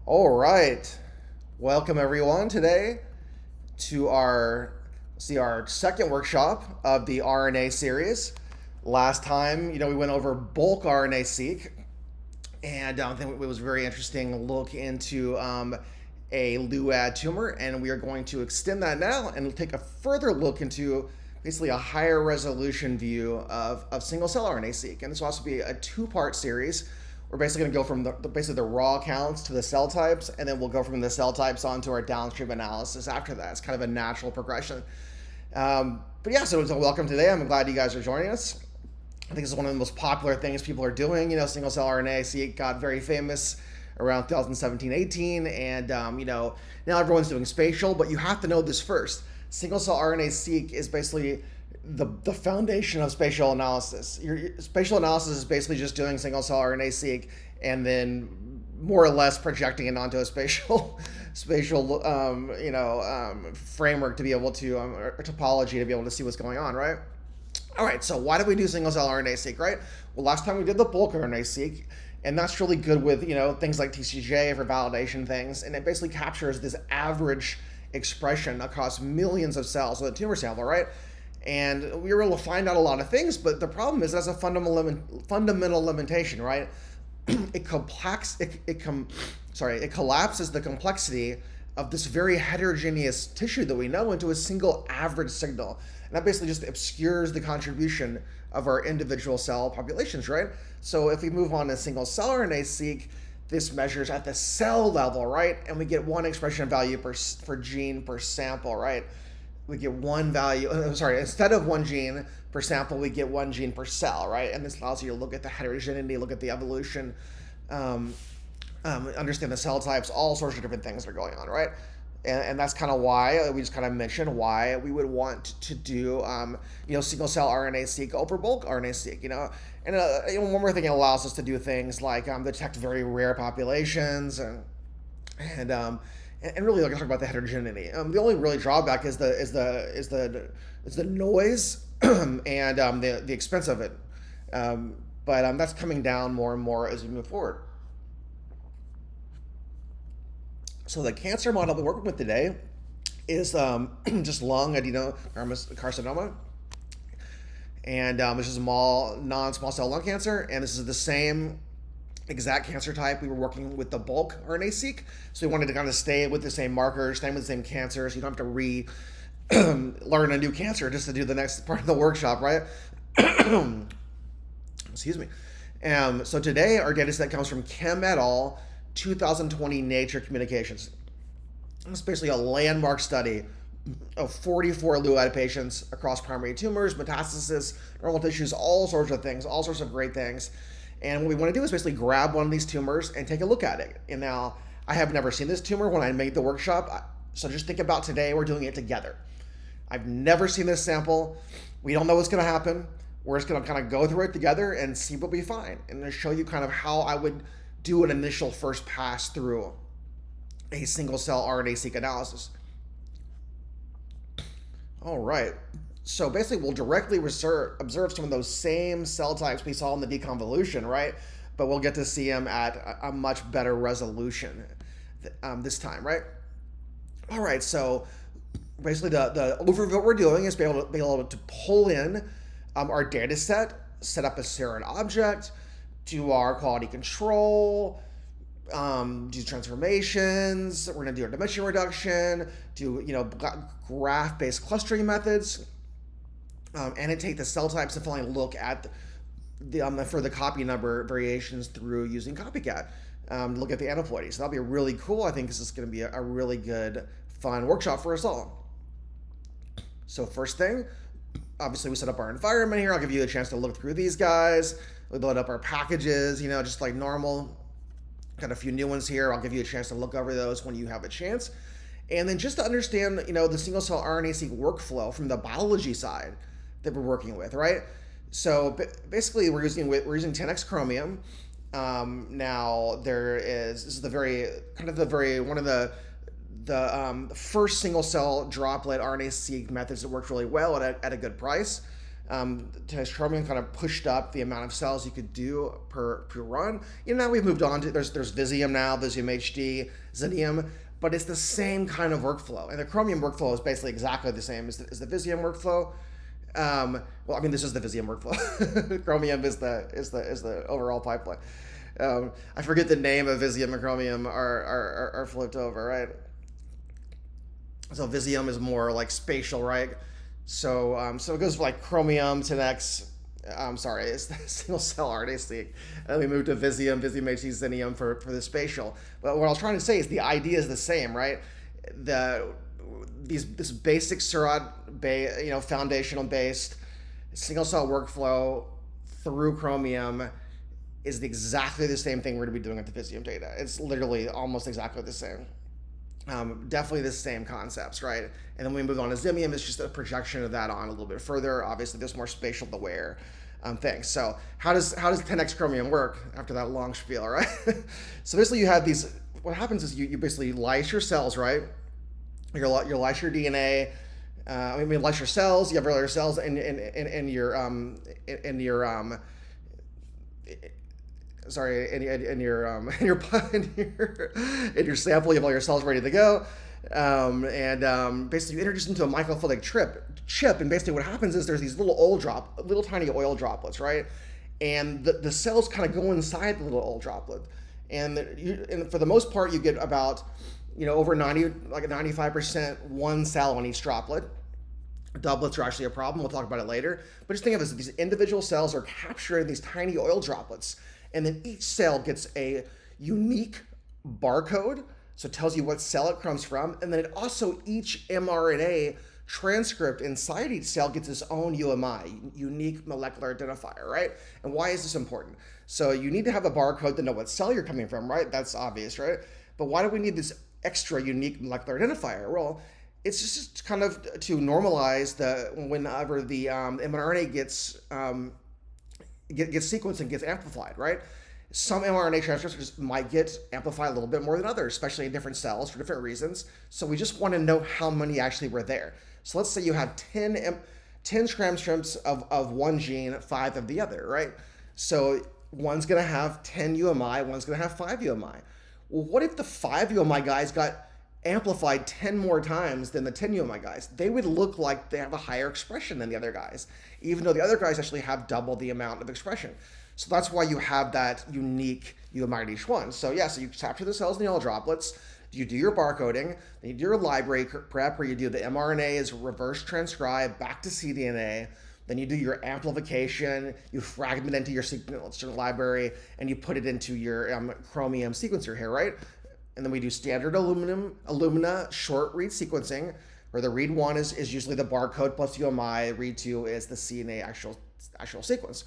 All right. Welcome everyone today to our second workshop of the RNA series. Last time, we went over bulk RNA seq, and I think it was a very interesting look into a luad tumor, and we are going to extend that now and take a further look into basically a higher resolution view of single cell RNA seq. And this will also be a two-part series. We're basically going to go from basically the raw counts to the cell types, and then we'll go from the cell types onto our downstream analysis after that. It's kind of a natural progression. But yeah, so welcome today. I'm glad you guys are joining us. I think this is one of the most popular things people are doing. Single cell RNA seq got very famous around 2017-18, and now everyone's doing spatial, but you have to know this first. Single cell RNA seq is basically the foundation of spatial analysis. Your spatial analysis is basically just doing single cell RNA seq and then more or less projecting it onto a spatial framework to be able to or topology to be able to see what's going on, right? All right, so why do we do single cell RNA seq, right? Well, last time we did the bulk RNA seq, and that's really good with things like TCGA for validation things, and it basically captures this average expression across millions of cells with a tumor sample, right? And we were able to find out a lot of things, but the problem is that's a fundamental limitation, right? It collapses the complexity of this very heterogeneous tissue that we know into a single average signal. And that basically just obscures the contribution of our individual cell populations, right? So if we move on to single cell RNA seq, this measures at the cell level, right? And we get one expression value per gene per sample, right? We get one value, instead of one gene per sample, we get one gene per cell, right? And this allows you to look at the heterogeneity, look at the evolution, understand the cell types, all sorts of different things that are going on, right? And that's kind of why we just kind of mentioned why we would want to do, single cell RNA seq over bulk RNA seq, And one more thing, it allows us to do things like detect very rare populations and really talk about the heterogeneity. The only really drawback is the noise and the expense of it. But that's coming down more and more as we move forward. So the cancer model we're working with today is just lung adenocarcinoma, and this is small non-small cell lung cancer, and this is the same exact cancer type we were working with the bulk RNA seq. So we wanted to kind of stay with the same markers, stay with the same cancer, so you don't have to learn a new cancer just to do the next part of the workshop, right? Excuse me. So today our data set comes from Kim et al. 2020 Nature Communications. It's basically a landmark study of 44 luad patients across primary tumors, metastasis, normal tissues, all sorts of things, all sorts of great things. And what we want to do is basically grab one of these tumors and take a look at it. And now, I have never seen this tumor when I made the workshop, so just think about today, we're doing it together. I've never seen this sample. We don't know what's going to happen. We're just going to kind of go through it together and see what we find. And to show you kind of how I would do an initial first pass through a single cell RNA seq analysis. All right. So basically, we'll directly observe some of those same cell types we saw in the deconvolution, right? But we'll get to see them at a much better resolution this time, right? All right. So basically, the overview of what we're doing is be able to pull in our data set up a surrogate object, do our quality control, do transformations. We're going to do our dimension reduction, do graph-based clustering methods, and then take the cell types and finally look at for the copy number variations through using copycat. Look at the aneuploidy. So that'll be really cool. I think this is going to be a really good, fun workshop for us all. So first thing, obviously we set up our environment here. I'll give you a chance to look through these guys. We load up our packages, just like normal. Got a few new ones here. I'll give you a chance to look over those when you have a chance. And then just to understand, the single cell RNA seq workflow from the biology side that we're working with, right? So basically, we're using 10x chromium. Now this is one of the first single cell droplet RNA seq methods that worked really well at a good price. 10x Chromium kind of pushed up the amount of cells you could do per run. Now we've moved on to, there's Visium now, Visium HD, Xenium, but it's the same kind of workflow. And the Chromium workflow is basically exactly the same as the Visium workflow. Well, I mean, this is the Visium workflow. Chromium is the overall pipeline. I forget the name of Visium and Chromium are flipped over, right? So Visium is more like spatial, right? So so it goes from like Chromium to next. It's the single cell RNA-seq. And we moved to Visium HD, Xenium for the spatial. But what I was trying to say is the idea is the same, right? This basic Seurat, foundational based single cell workflow through Chromium is exactly the same thing we're going to be doing with the Visium data. It's literally almost exactly the same. Definitely the same concepts, right? And then when we move on to Xenium, it's just a projection of that on a little bit further. Obviously, there's more spatial aware things. So how does 10x Chromium work after that long spiel, right? So basically, you have these. What happens is you basically lyse your cells, right? You lyse your DNA. Lyse your cells. You have other cells in your sample. You have all your cells ready to go, basically you introduce into a microfluidic chip, and basically what happens is there's these little tiny oil droplets, right? And the cells kind of go inside the little oil droplet, and for the most part you get about over 95% one cell on each droplet. Doublets are actually a problem. We'll talk about it later. But just think of it as these individual cells are capturing these tiny oil droplets. And then each cell gets a unique barcode. So it tells you what cell it comes from. And then it also, each mRNA transcript inside each cell gets its own UMI, unique molecular identifier, right? And why is this important? So you need to have a barcode to know what cell you're coming from, right? That's obvious, right? But why do we need this extra unique molecular identifier? Well, it's just kind of to normalize whenever the mRNA gets sequenced and gets amplified, right? Some mRNA transcripts might get amplified a little bit more than others, especially in different cells for different reasons. So we just want to know how many actually were there. So let's say you have 10 transcripts of one gene, 5 of the other, right? So one's going to have 10 UMI, one's going to have 5 UMI. Well, what if the 5 UMI guys got amplified 10 more times than the 10 UMI guys? They would look like they have a higher expression than the other guys, even though the other guys actually have double the amount of expression. So that's why you have that unique UMI in each one. So so you capture the cells in the oil droplets, you do your barcoding, then you do your library prep where you do the mRNA is reverse transcribed back to cDNA, then you do your amplification, you fragment into your sequence library, and you put it into your Chromium sequencer here, right? And then we do standard Illumina short read sequencing, where the read 1 is usually the barcode plus UMI, read 2 is the CNA actual sequence.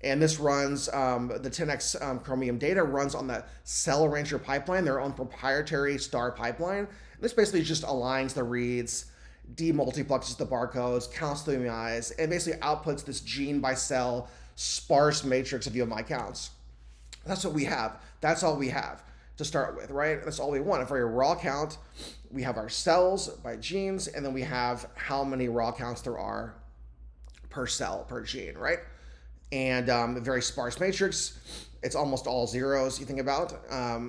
And this runs, the 10x Chromium data runs on the Cell Arranger pipeline, their own proprietary star pipeline. And this basically just aligns the reads, demultiplexes the barcodes, counts the UMIs, and basically outputs this gene by cell sparse matrix of UMI counts. That's what we have. That's all we have to start with, right? That's all we want. For a raw count, we have our cells by genes, and then we have how many raw counts there are per cell, per gene, right? And a very sparse matrix. It's almost all zeros, you think about.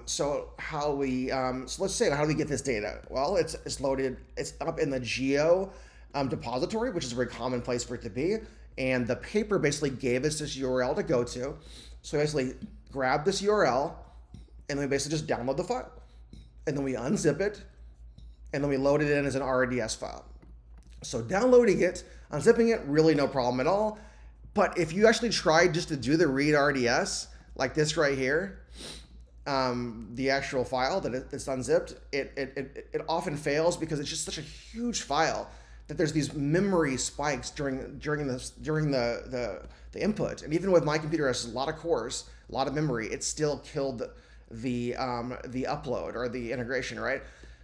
So let's say, how do we get this data? Well, it's loaded, it's up in the Geo depository, which is a very common place for it to be. And the paper basically gave us this URL to go to. So we basically grab this URL, and then we basically just download the file. And then we unzip it, and then we load it in as an RDS file. So downloading it, unzipping it, really no problem at all. But if you actually try just to do the read RDS, like this right here, the actual file that's unzipped, it often fails because it's just such a huge file that there's these memory spikes during the input. And even with my computer has a lot of cores, a lot of memory, it still killed the upload or the integration, right?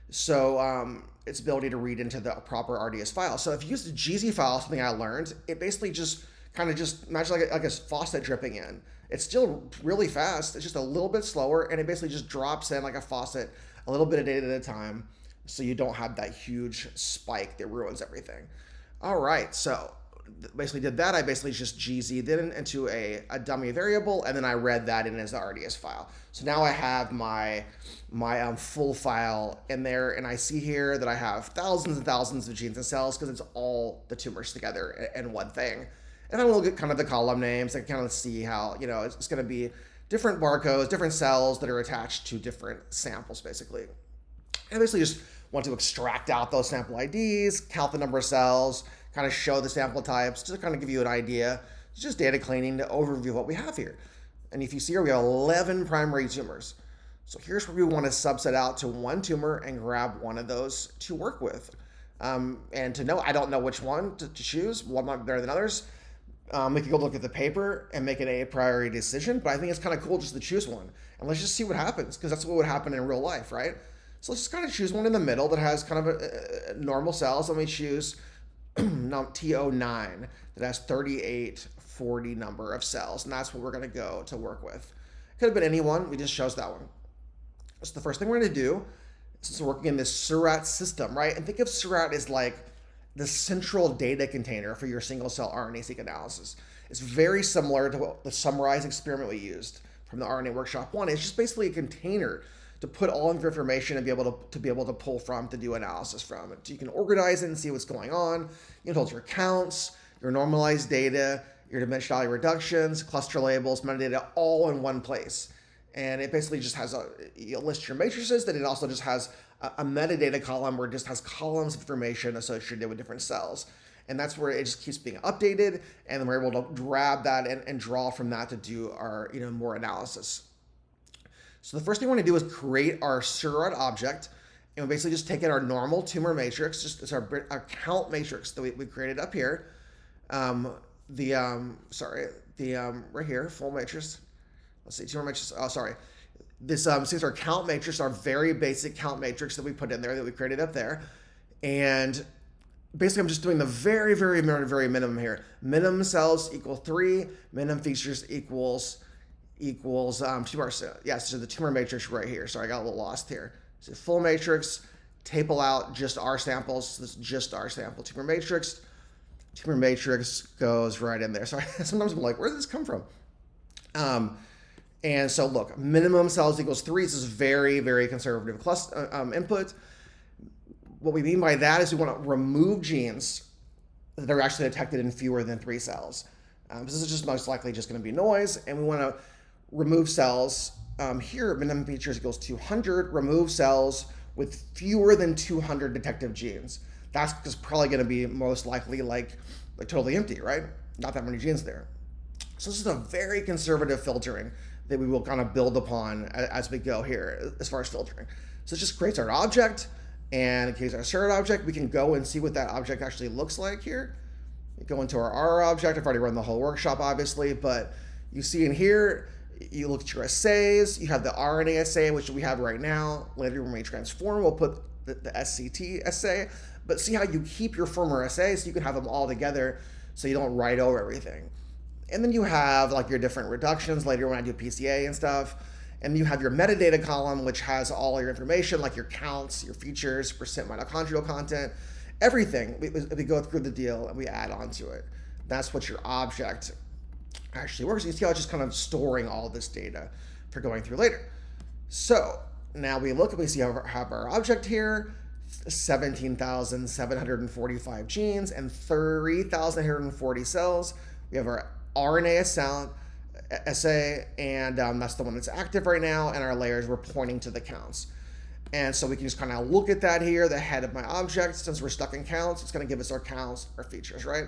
So its ability to read into the proper RDS file. So if you use the GZ file, something I learned, it basically just imagine like a faucet dripping in. It's still really fast. It's just a little bit slower, and it basically just drops in like a faucet, a little bit of data at a time, so you don't have that huge spike that ruins everything. All right, so basically did that, I basically just GZ'd it into a dummy variable, and then I read that in as the RDS file. So now I have my full file in there, and I see here that I have thousands and thousands of genes and cells because it's all the tumors together in one thing. And I'm going to look at kind of the column names and kind of see how, it's going to be different barcodes, different cells that are attached to different samples, basically. And basically just want to extract out those sample IDs, count the number of cells, kind of show the sample types, just to kind of give you an idea. It's just data cleaning to overview what we have here. And if you see here, we have 11 primary tumors. So here's where we want to subset out to one tumor and grab one of those to work with. And to know, I don't know which one to choose. One might be better than others. We could go look at the paper and make it a priori decision, but I think it's kind of cool just to choose one. And let's just see what happens, because that's what would happen in real life, right? So let's just kind of choose one in the middle that has kind of a normal cells. Let me choose TO9 that has 3840 number of cells, and that's what we're going to go to work with. Could have been any one. We just chose that one. So the first thing we're going to do is working in this Surat system, right? And think of Surat as like the central data container for your single-cell RNA-seq analysis. It's very similar to what the summarize experiment we used from the RNA Workshop 1. It's just basically a container to put all of your information and be able to pull from to do analysis from it. So you can organize it and see what's going on. You can hold your counts, your normalized data, your dimensionality reductions, cluster labels, metadata, all in one place. And it basically just has you list your matrices, then it also just has a metadata column where it just has columns of information associated with different cells. And that's where it just keeps being updated, and then we're able to grab that and draw from that to do our more analysis. So the first thing we want to do is create our Surat object, and we basically just take in our normal tumor matrix, just it's our count matrix that we created up here. Right here, full matrix. Let's see, tumor matrix. Oh, sorry. This is our count matrix, our very basic count matrix that we put in there, that we created up there. And basically, I'm just doing the very, very, very, very minimum here. Minimum cells equal 3, minimum features equals tumor. Yes, so the tumor matrix right here. Sorry, I got a little lost here. So full matrix, table out just our samples. So this is just our sample tumor matrix. Tumor matrix goes right in there. Sorry, sometimes I'm like, where did this come from? And so look, minimum cells equals 3. This is very, very conservative input. What we mean by that is we want to remove genes that are actually detected in fewer than 3 cells. This is just most likely just going to be noise, and we want to remove cells. Here, minimum features equals 200. Remove cells with fewer than 200 detective genes. That's just probably going to be most likely like totally empty, right? Not that many genes there. So this is a very conservative filtering that we will kind of build upon as we go here as far as filtering. So it just creates our object, and in case our Surat object, we can go and see what that object actually looks like here. We go into our R object. I've already run the whole workshop, obviously, but you see in here, you look at your assays. You have the RNA assay, which we have right now. Later when we transform, we'll put the SCT assay. But see how you keep your former assays so you can have them all together so you don't write over everything. And then you have like your different reductions later when I do PCA and stuff. And you have your metadata column, which has all your information, like your counts, your features, percent mitochondrial content, everything. We go through the deal and we add on to it. That's what your object actually works. You see how it's just kind of storing all this data for going through later. So now we look and we see how we have our object here, 17,745 genes and 3,140 cells. We have our RNA assay, and that's the one that's active right now, and our layers, we're pointing to the counts. And so we can just kind of look at that here, the head of my object. Since we're stuck in counts, it's going to give us our counts, our features, right?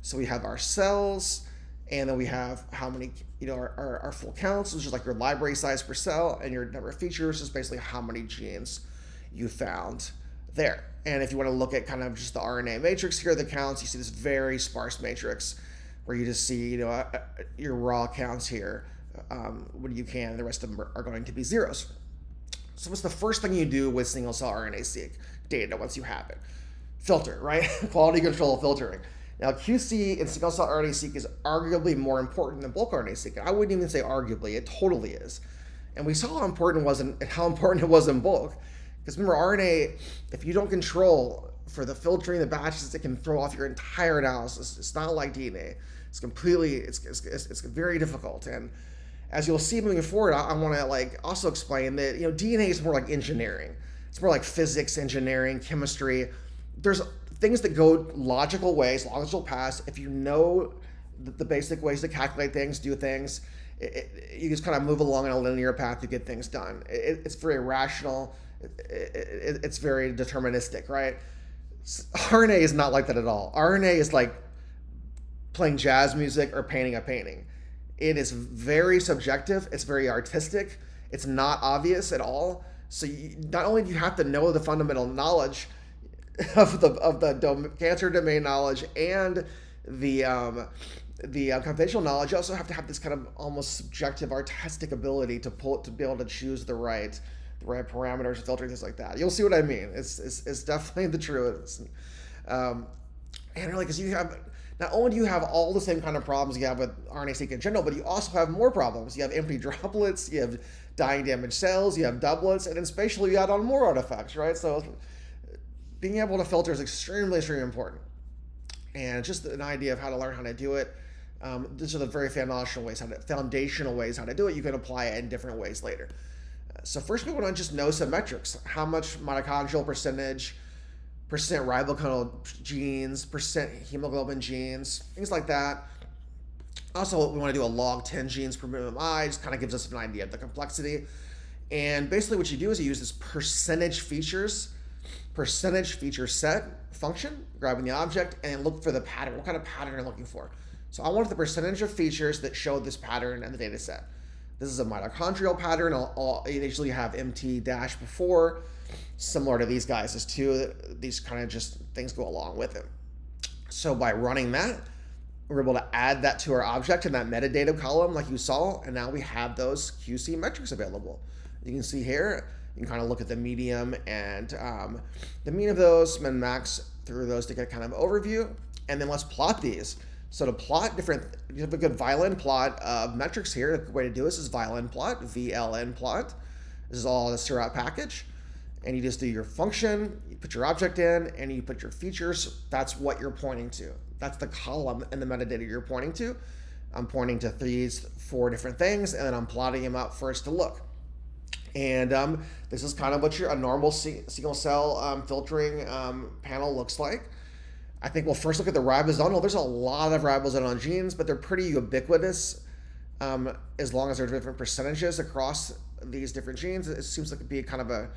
So we have our cells, and then we have how many, our full counts, which is like your library size per cell, and your number of features is basically how many genes you found there. And if you want to look at kind of just the RNA matrix here, the counts, you see this very sparse matrix where you just see, your raw counts here when you can, and the rest of them are going to be zeros. So what's the first thing you do with single-cell RNA-seq data once you have it? Filter, right? Quality control filtering. Now, QC in single-cell RNA-seq is arguably more important than bulk RNA-seq. I wouldn't even say arguably, it totally is. And we saw how important it was in bulk, Because remember, RNA, if you don't control for the filtering the batches, it can throw off your entire analysis. It's not like DNA. It's very difficult. And as you'll see moving forward, I want to like also explain that DNA is more like engineering. It's more like physics, engineering, chemistry. There's things that go logical ways, logical paths. If you know the basic ways to calculate things, do things, you just kind of move along in a linear path to get things done. It's very rational. It's very deterministic, right? RNA is not like that at all. RNA is like playing jazz music or painting a painting. It is very subjective. It's very artistic. It's not obvious at all. So not only do you have to know the fundamental knowledge of the cancer domain knowledge and the computational knowledge, you also have to have this kind of almost subjective artistic ability to be able to choose the right parameters, filtering, things like that. You'll see what I mean. It's definitely the truth. And really, because you have, not only do you have all the same kind of problems you have with RNA-seq in general, but you also have more problems. You have empty droplets, you have dying damaged cells, you have doublets, and then spatially you add on more artifacts, right? So being able to filter is extremely, extremely important. And just an idea of how to learn how to do it. These are the very foundational ways how to do it. You can apply it in different ways later. So first we want to just know some metrics. How much mitochondrial percentage, percent riboclonal genes, percent hemoglobin genes, things like that. Also, we want to do a log 10 genes per MMI, just kind of gives us an idea of the complexity. And basically what you do is you use this percentage feature set function, grabbing the object, and look for the pattern. What kind of pattern you're looking for? So I want the percentage of features that show this pattern in the data set. This is a mitochondrial pattern. You usually have MT dash before, similar to these guys as two. These kind of just things go along with it. So by running that, we're able to add that to our object in that metadata column like you saw, and now we have those QC metrics available. You can see here, you can kind of look at the medium and the mean of those, min max through those to get kind of overview. And then let's plot these. So to plot you have a good violin plot of metrics here. The way to do this is violin plot, VLN plot. This is all the Seurat package. And you just do your function, you put your object in, and you put your features. That's what you're pointing to. That's the column in the metadata you're pointing to. I'm pointing to these 4 different things, and then I'm plotting them out first to look. And this is kind of what a normal single cell filtering panel looks like. I think we'll first look at the ribosomal. There's a lot of ribosomal genes, but they're pretty ubiquitous as long as there are different percentages across these different genes. It seems like it'd be kind of a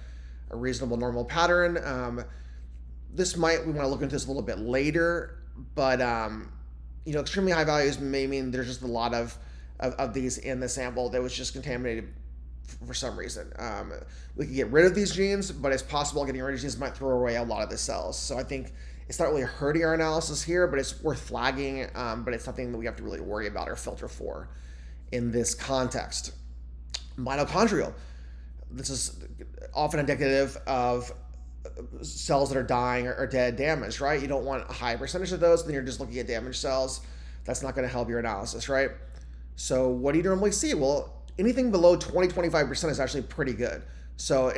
reasonable normal pattern. We want to look into this a little bit later, but extremely high values may mean there's just a lot of these in the sample that was just contaminated for some reason. We could get rid of these genes, but it's possible getting rid of genes might throw away a lot of the cells. So I think it's not really hurting our analysis here, but it's worth flagging, but it's something that we have to really worry about or filter for in this context. Mitochondrial. This is often indicative of cells that are dying or dead, damaged, right? You don't want a high percentage of those, then you're just looking at damaged cells. That's not going to help your analysis, right? So what do you normally see? Well, anything below 20-25% is actually pretty good. So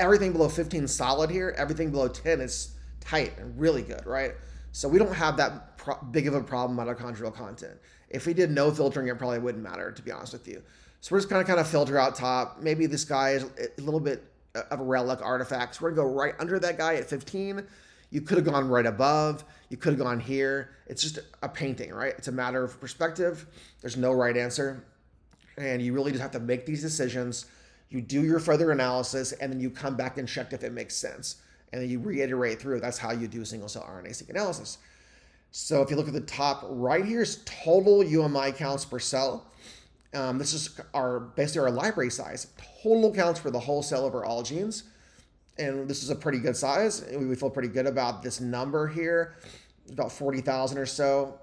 everything below 15 solid here, everything below 10 is tight and really good, right? So we don't have that big of a problem with mitochondrial content. If we did no filtering, it probably wouldn't matter, to be honest with you. So we're just kind of filter out top. Maybe this guy is a little bit of a relic artifact. So we're gonna go right under that guy at 15. You could have gone right above. You could have gone here. It's just a painting, right? It's a matter of perspective. There's no right answer. And you really just have to make these decisions. You do your further analysis, and then you come back and check if it makes sense. And then you reiterate through. That's how you do single cell RNA-seq analysis. So if you look at the top right here, is total UMI counts per cell. This is basically our library size. Total counts for the whole cell over all genes. And this is a pretty good size. We feel pretty good about this number here. About 40,000 or so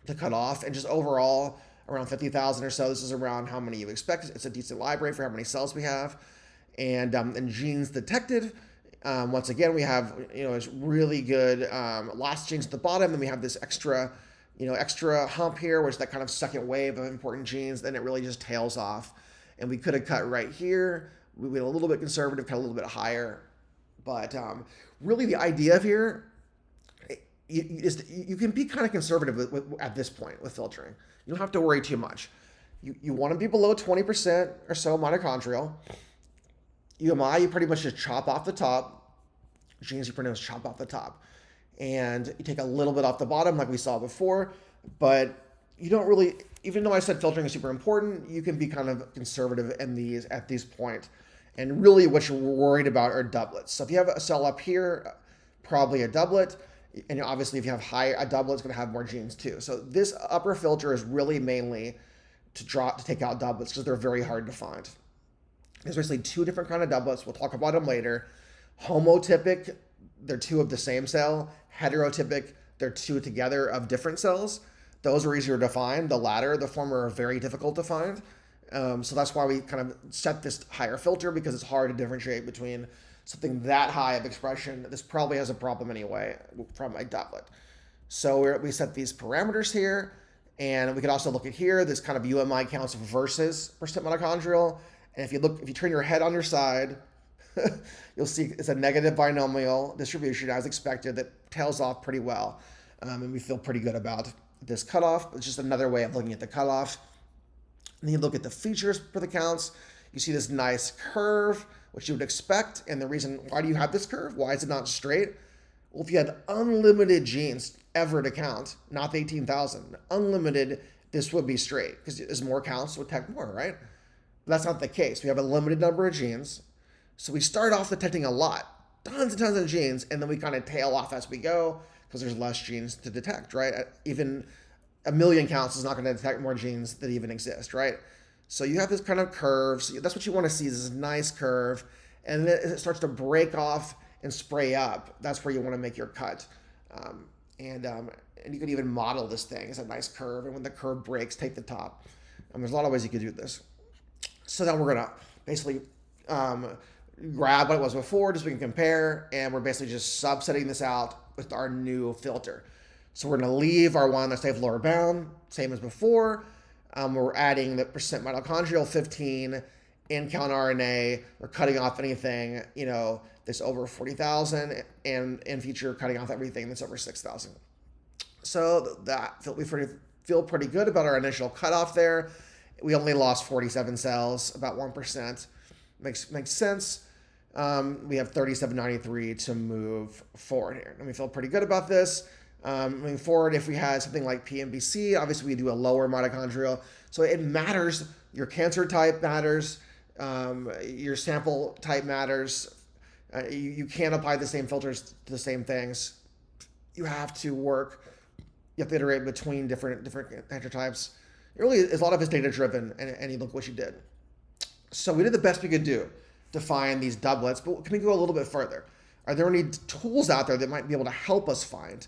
to cut off. And just overall, around 50,000 or so. This is around how many you expect. It's a decent library for how many cells we have. And genes detected. Once again, we have it's really good last genes at the bottom, and we have this extra hump here, which is that kind of second wave of important genes. Then it really just tails off, and we could have cut right here, We went a little bit conservative, kind of a little bit higher. But really the idea here is you can be kind of conservative at this point with filtering. You don't have to worry too much. You want to be below 20% or so mitochondrial. UMI, you pretty much just chop off the top. Genes, you pretty much chop off the top. And you take a little bit off the bottom like we saw before, but you don't really, even though I said filtering is super important, you can be kind of conservative at these points. And really what you're worried about are doublets. So if you have a cell up here, probably a doublet. And obviously if you have a doublet, it's going to have more genes too. So this upper filter is really mainly to take out doublets because they're very hard to find. There's basically two different kind of doublets. We'll talk about them later. Homotypic, they're two of the same cell. Heterotypic, they're two together of different cells. Those are easier to find. The latter, the former, are very difficult to find. So that's why we kind of set this higher filter, because it's hard to differentiate between something that high of expression. This probably has a problem anyway from a doublet. So we set these parameters here, and we could also look at here, this kind of UMI counts versus percent mitochondrial. And if you turn your head on your side, you'll see it's a negative binomial distribution as expected that tails off pretty well. And we feel pretty good about this cutoff. It's just another way of looking at the cutoff. And then you look at the features for the counts. You see this nice curve, which you would expect. And the reason, why do you have this curve? Why is it not straight? Well, if you had unlimited genes ever to count, not the 18,000, unlimited, this would be straight, because as more counts, would detect more, right? But that's not the case. We have a limited number of genes. So we start off detecting a lot, tons and tons of genes, and then we kind of tail off as we go because there's less genes to detect, right? Even a million counts is not going to detect more genes that even exist, right? So you have this kind of curve. So that's what you want to see, is this nice curve. And then it starts to break off and spray up. That's where you want to make your cut. And you could even model this thing as a nice curve. And when the curve breaks, take the top. There's a lot of ways you could do this. So then we're going to basically grab what it was before, just so we can compare, and we're basically just subsetting this out with our new filter. So we're going to leave our one that's safe lower bound, same as before. We're adding the percent mitochondrial 15 in count RNA. We're cutting off anything, that's over 40,000, and in future cutting off everything that's over 6,000. So we feel pretty good about our initial cutoff there. We only lost 47 cells, about 1%. Makes sense. We have 3793 to move forward here. And we feel pretty good about this. Moving forward, if we had something like PMBC, obviously we do a lower mitochondrial. So it matters. Your cancer type matters. Your sample type matters. You can't apply the same filters to the same things. You have to iterate between different cancer types. It really is, a lot of it's data driven, and you look what you did. So we did the best we could do to find these doublets, but can we go a little bit further? Are there any tools out there that might be able to help us find,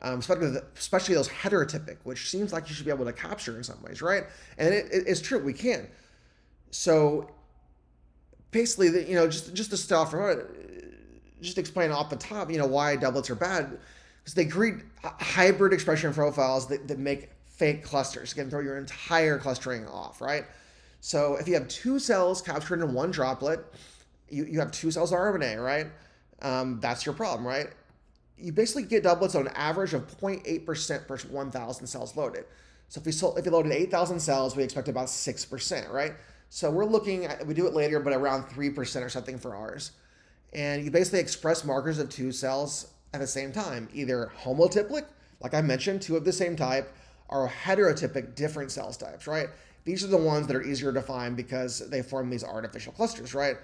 especially those heterotypic, which seems like you should be able to capture in some ways, right? And it's true, we can. So basically, just to start from just explain off the top, why doublets are bad, because they create hybrid expression profiles that make fake clusters, can throw your entire clustering off, right? So if you have two cells captured in one droplet, you have two cells of RNA, right? That's your problem, right? You basically get doublets on an average of 0.8% per 1,000 cells loaded. So if you loaded 8,000 cells, we expect about 6%, right? So we're looking at, we do it later, but around 3% or something for ours. And you basically express markers of two cells at the same time, either homotypic, like I mentioned, two of the same type, or heterotypic, different cell types, right? These are the ones that are easier to find because they form these artificial clusters, right?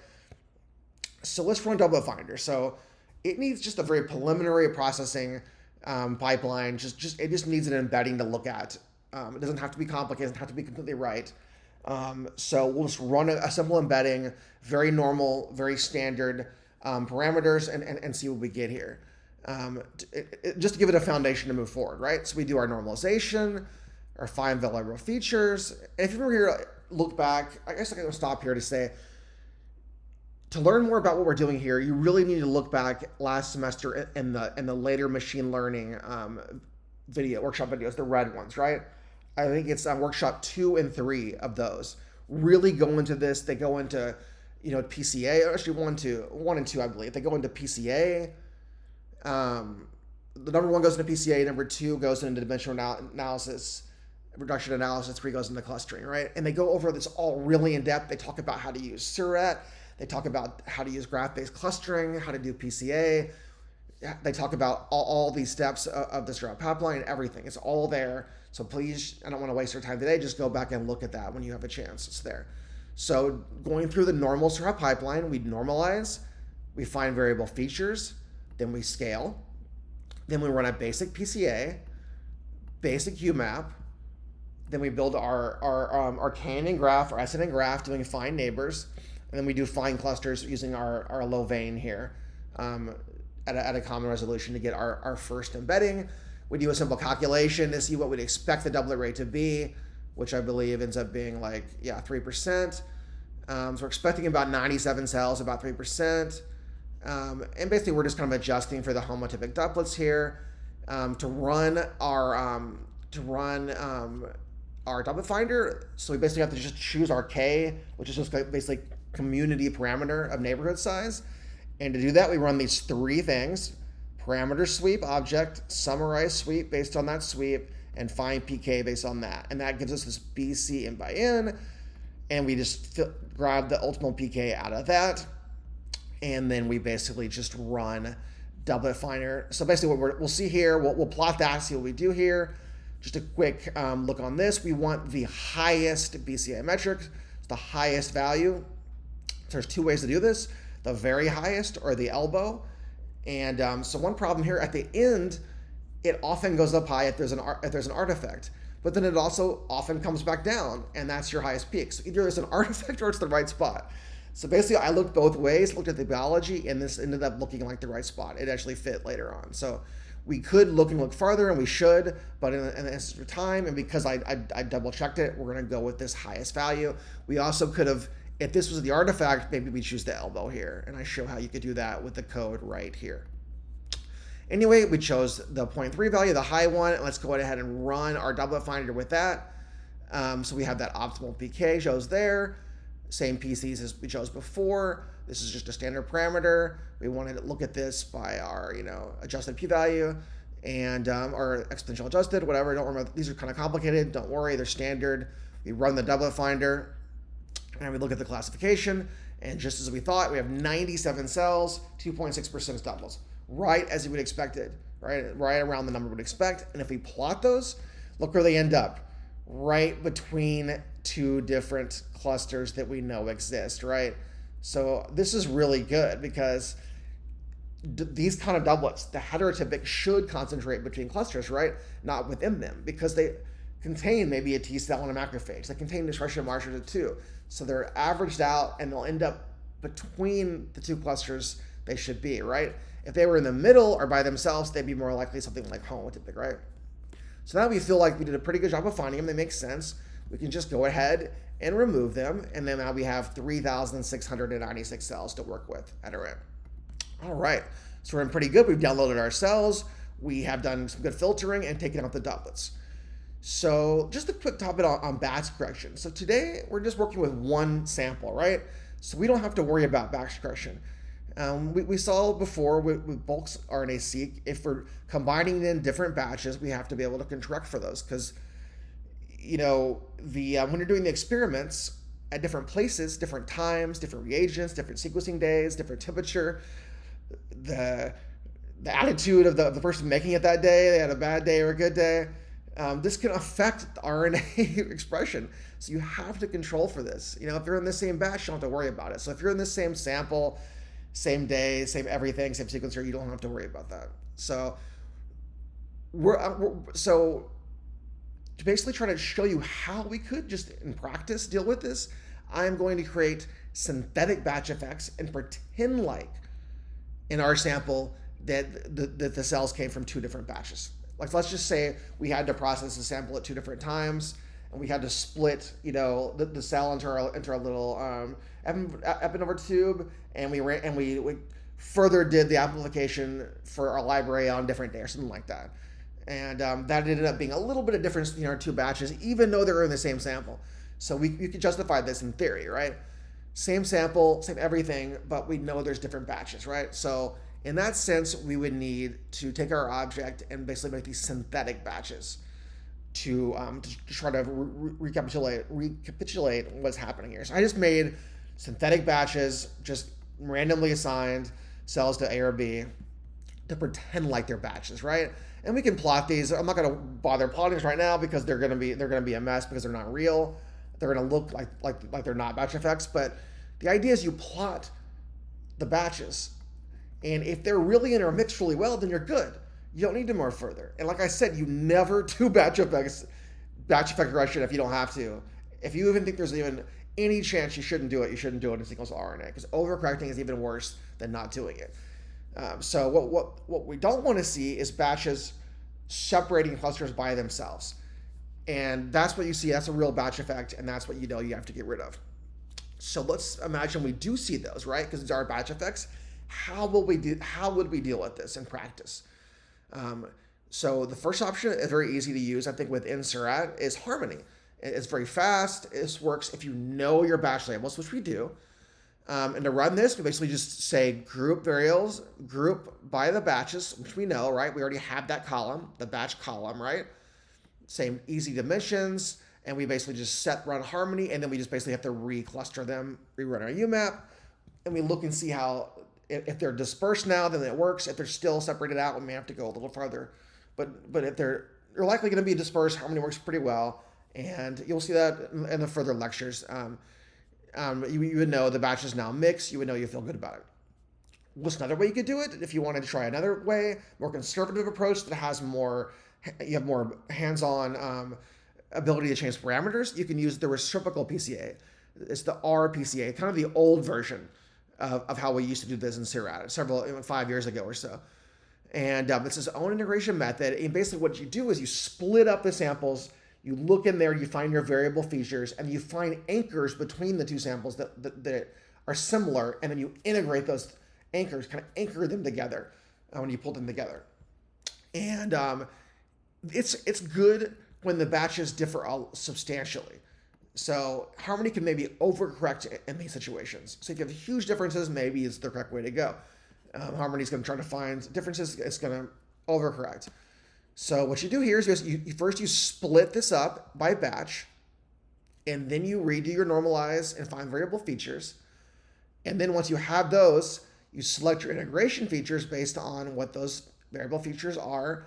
So let's run doublet finder. So it needs just a very preliminary processing pipeline. It just needs an embedding to look at. It doesn't have to be complicated. It doesn't have to be completely right. So we'll just run a simple embedding, very normal, very standard parameters, and see what we get here. Just to give it a foundation to move forward, right? So we do our normalization, our find valuable features. And if you ever here look back, I guess I'm going to stop here to say, to learn more about what we're doing here, you really need to look back last semester in the later machine learning workshop videos, the red ones, right? I think it's workshop 2 and 3 of those. Really go into this. They go into PCA, actually one and two, I believe. They go into PCA. The number one goes into PCA, number two goes into dimensional analysis, reduction analysis, three goes into clustering, right? And they go over this all really in depth. They talk about how to use Surat. They talk about how to use graph-based clustering, how to do PCA. They talk about all these steps of the Surat pipeline, everything. It's all there. So please, I don't want to waste your time today. Just go back and look at that when you have a chance. It's there. So going through the normal Surat pipeline, we normalize, we find variable features, then we scale, then we run a basic PCA, basic UMAP, then we build our KNN graph, our SNN graph, doing find neighbors, and then we do find clusters using our Louvain here at a common resolution to get our first embedding. We do a simple calculation to see what we'd expect the doublet rate to be, which I believe ends up being 3%. So we're expecting about 97 cells, about 3%. And basically we're just kind of adjusting for the homotypic doublets here to run our doublet finder. So we basically have to just choose our K, which is just basically community parameter of neighborhood size. And to do that, we run these three things: parameter sweep object, summarize sweep based on that sweep, and find PK based on that. And that gives us this BC in by N, and we just grab the ultimate PK out of that. And then we basically just run doublet finder. So basically what we'll see here, we'll plot that, see what we do here. Just a quick look on this. We want the highest BCI metric, the highest value. There's two ways to do this: the very highest or the elbow. And so one problem here, at the end, it often goes up high if there's an artifact, but then it also often comes back down, and that's your highest peak. So either there's an artifact or it's the right spot. So basically I looked both ways, looked at the biology, and this ended up looking like the right spot. It actually fit later on. So we could look farther, and we should, but in the interest of time, and because I double checked it, we're gonna go with this highest value. We also could have, if this was the artifact, maybe we choose the elbow here, and I show how you could do that with the code right here. Anyway, we chose the 0.3 value, the high one, and let's go ahead and run our doublet finder with that. So we have that optimal PK shows there. Same PCs as we chose before. This is just a standard parameter. We wanted to look at this by our adjusted p-value and or exponential adjusted, whatever. Don't remember, these are kind of complicated. Don't worry, they're standard. We run the doublet finder and we look at the classification, and just as we thought, we have 97 cells, 2.6% doublets, right as you would expect it, right around the number we would expect. And if we plot those, look where they end up, right between two different clusters that we know exist, right? So this is really good because these kind of doublets, the heterotypic, should concentrate between clusters, right? Not within them, because they contain maybe a T cell and a macrophage. They contain expression markers too. So they're averaged out and they'll end up between the two clusters they should be, right? If they were in the middle or by themselves, they'd be more likely something like homotypic, right? So now we feel like we did a pretty good job of finding them. They make sense. We can just go ahead and remove them. And then now we have 3,696 cells to work with at our end. All right, so we're in pretty good. We've downloaded our cells. We have done some good filtering and taken out the doublets. So just a quick topic on batch correction. So today we're just working with one sample, right? So we don't have to worry about batch correction. We saw before with bulk RNA-seq, if we're combining in different batches, we have to be able to correct for those, because when you're doing the experiments at different places, different times, different reagents, different sequencing days, different temperature, the attitude of the person making it that day, they had a bad day or a good day, this can affect the RNA expression. So you have to control for this. If you're in the same batch, you don't have to worry about it. So if you're in the same sample, same day, same everything, same sequencer, you don't have to worry about that. So so to basically try to show you how we could just in practice deal with this, I'm going to create synthetic batch effects and pretend like in our sample that the cells came from two different batches. Like, let's just say we had to process the sample at two different times, and we had to split, the cell into our little Eppendorfer tube, and we further did the amplification for our library on a different day or something like that. And that ended up being a little bit of difference between our two batches, even though they were in the same sample. So you could justify this in theory, right? Same sample, same everything, but we know there's different batches, right? So in that sense, we would need to take our object and basically make these synthetic batches to try to recapitulate what's happening here. So I just made synthetic batches, just randomly assigned cells to A or B to pretend like they're batches, right? And we can plot these. I'm not going to bother plotting these right now because they're going to be a mess because they're not real. They're going to look like they're not batch effects. But the idea is you plot the batches, and if they're really intermixed really well, then you're good. You don't need to more further. And like I said, you never do batch effect regression if you don't have to. If you even think there's even any chance you shouldn't do it, you shouldn't do it in sequential RNA, because overcorrecting is even worse than not doing it. So what we don't want to see is batches separating clusters by themselves. And that's what you see. That's a real batch effect, and that's what you know you have to get rid of. So let's imagine we do see those, right? Because these are batch effects. How would we deal with this in practice? So the first option is very easy to use, I think, within Surat is harmony. It's very fast. This works if you know your batch labels, which we do. And to run this, we basically just say group variables, group by the batches, which we know, right? We already have that column, the batch column, right? Same easy dimensions. And we basically just set run harmony, and then we just basically have to recluster them, rerun our UMAP, and we look and see how, if they're dispersed now, then it works. If they're still separated out, we may have to go a little farther. But if they're likely going to be dispersed, harmony works pretty well, and you'll see that in the further lectures. You would know the batch is now mixed. You would know you feel good about it. What's another way you could do it? If you wanted to try another way, more conservative approach that has you have more hands-on ability to change parameters, you can use the reciprocal PCA. It's the RPCA, kind of the old version of how we used to do this in Surat 5 years ago or so. And it's its own integration method. And basically what you do is you split up the samples, you look in there, you find your variable features, and you find anchors between the two samples that are similar, and then you integrate those anchors, kind of anchor them together when you pull them together. And it's good when the batches differ substantially. So harmony can maybe overcorrect in these situations. So if you have huge differences, maybe it's the correct way to go. Harmony is going to try to find differences. It's going to overcorrect. So what you do here is you split this up by batch, and then you redo your normalize and find variable features. And then once you have those, you select your integration features based on what those variable features are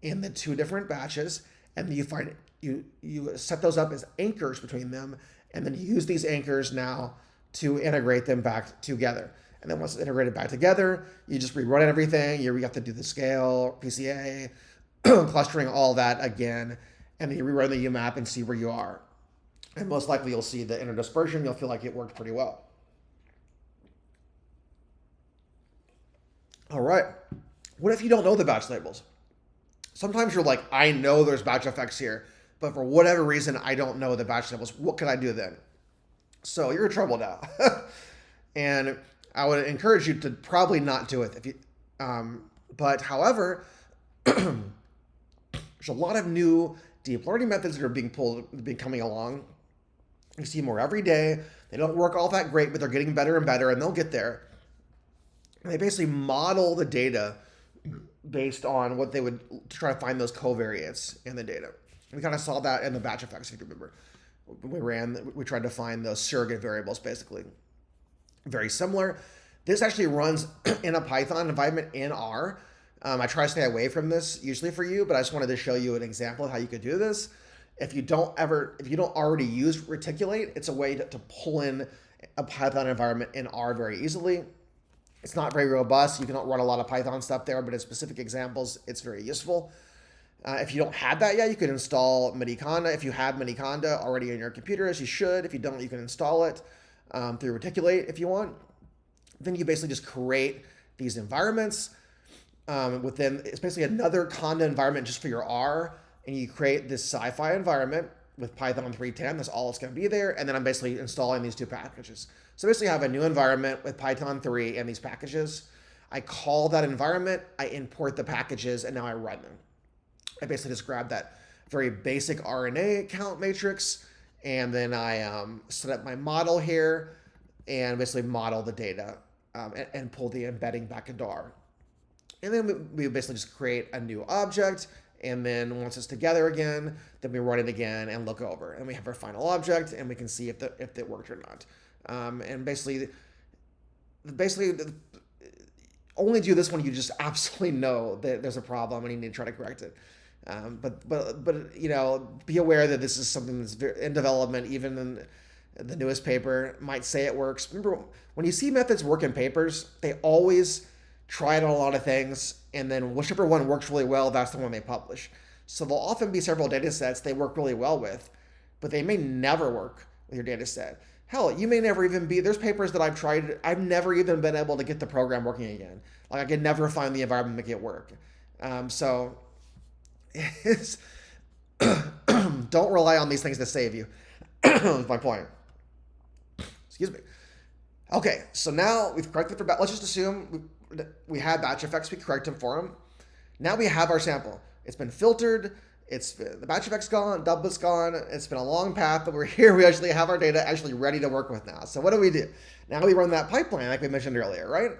in the two different batches, and then you set those up as anchors between them, and then you use these anchors now to integrate them back together. And then once it's integrated back together, you just rerun everything. You have to do the scale, PCA, clustering, all that again, and then you rerun the UMAP and see where you are. And most likely you'll see the interdispersion. You'll feel like it worked pretty well. All right. What if you don't know the batch labels? Sometimes you're like, I know there's batch effects here, but for whatever reason, I don't know the batch labels. What can I do then? So you're in trouble now. And I would encourage you to probably not do it. But however, there's a lot of new deep learning methods that are being coming along. You see more every day. They don't work all that great, but they're getting better and better, and they'll get there. And they basically model the data based on what they would try to find those covariates in the data. We kind of saw that in the batch effects, if you remember. We tried to find those surrogate variables, basically. Very similar. This actually runs in a Python environment in R. I try to stay away from this usually for you, but I just wanted to show you an example of how you could do this. If you don't already use Reticulate, it's a way to pull in a Python environment in R very easily. It's not very robust. You cannot run a lot of Python stuff there, but in specific examples, it's very useful. If you don't have that yet, you can install Mediconda. If you have Mediconda already in your computer, as you should. If you don't, you can install it through Reticulate if you want. Then you basically just create these environments it's basically another Conda environment just for your R, and you create this sci-fi environment with Python 3.10. That's all it's going to be there. And then I'm basically installing these two packages. So basically I have a new environment with Python 3 and these packages. I call that environment, I import the packages, and now I run them. I basically just grab that very basic RNA count matrix, and then I set up my model here. and basically model the data and pull the embedding back into R. And then we basically just create a new object, and then once it's together again, then we run it again and look over, and we have our final object, and we can see if it worked or not. And basically only do this when you just absolutely know that there's a problem and you need to try to correct it. But be aware that this is something that's in development. Even in the newest paper might say it works. Remember, when you see methods work in papers, they always try it on a lot of things, and then whichever one works really well, that's the one they publish. So there'll often be several data sets they work really well with, but they may never work with your data set. Hell, you may never even be, there's papers that I've tried, I've never even been able to get the program working again. Like, I could never find the environment to make it work. So don't rely on these things to save you. That's my point. Excuse me. Okay, so now we've corrected for, let's just assume we had batch effects, we corrected for them. Now we have our sample. It's been filtered, the batch effect's gone, doublet's gone, it's been a long path, but we're here, we actually have our data actually ready to work with now. So what do? Now we run that pipeline like we mentioned earlier, right?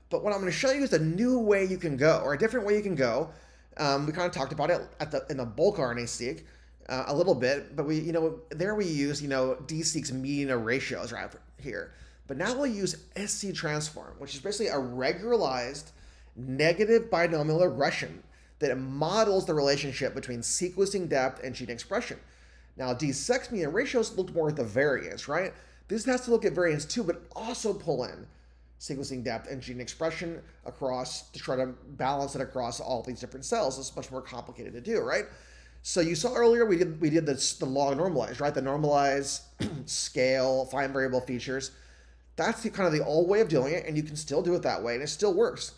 But what I'm going to show you is a new way you can go, or a different way you can go. We kind of talked about it in the bulk RNA-seq a little bit, but we use, D-seq's median ratios right here. But now we'll use SC transform, which is basically a regularized negative binomial regression that models the relationship between sequencing depth and gene expression. Now, D-seq median ratios looked more at the variance, right? This has to look at variance too, but also pull in sequencing depth and gene expression across to try to balance it across all these different cells. It's much more complicated to do, right? So you saw earlier we did the log normalize, right? The normalize, scale, find variable features. That's kind of the old way of doing it, and you can still do it that way, and it still works.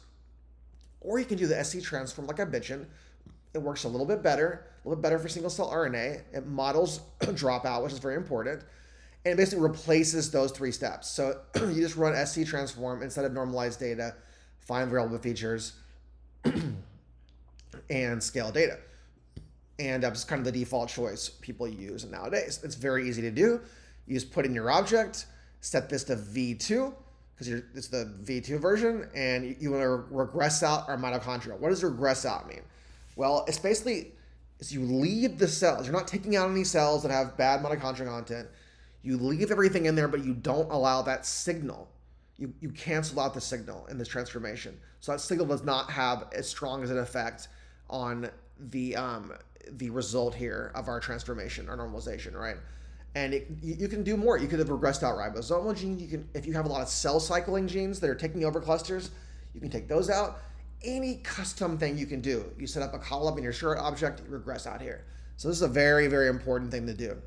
Or you can do the SC transform, like I mentioned. It works a little bit better for single-cell RNA. It models dropout, which is very important, and it basically replaces those three steps. So you just run SC transform instead of normalized data, find variable features, and scale data. And that's kind of the default choice people use nowadays. It's very easy to do. You just put in your object, set this to V2, because it's the V2 version, and you want to regress out our mitochondria. What does regress out mean? Well, it's basically, you leave the cells. You're not taking out any cells that have bad mitochondrial content. You leave everything in there, but you don't allow that signal. You cancel out the signal in this transformation. So that signal does not have as strong as an effect on the result here of our transformation, our normalization, right? And you can do more. You could have regressed out ribosomal genes. If you have a lot of cell cycling genes that are taking over clusters, you can take those out. Any custom thing you can do. You set up a column in your short object, you regress out here. So this is a very, very important thing to do,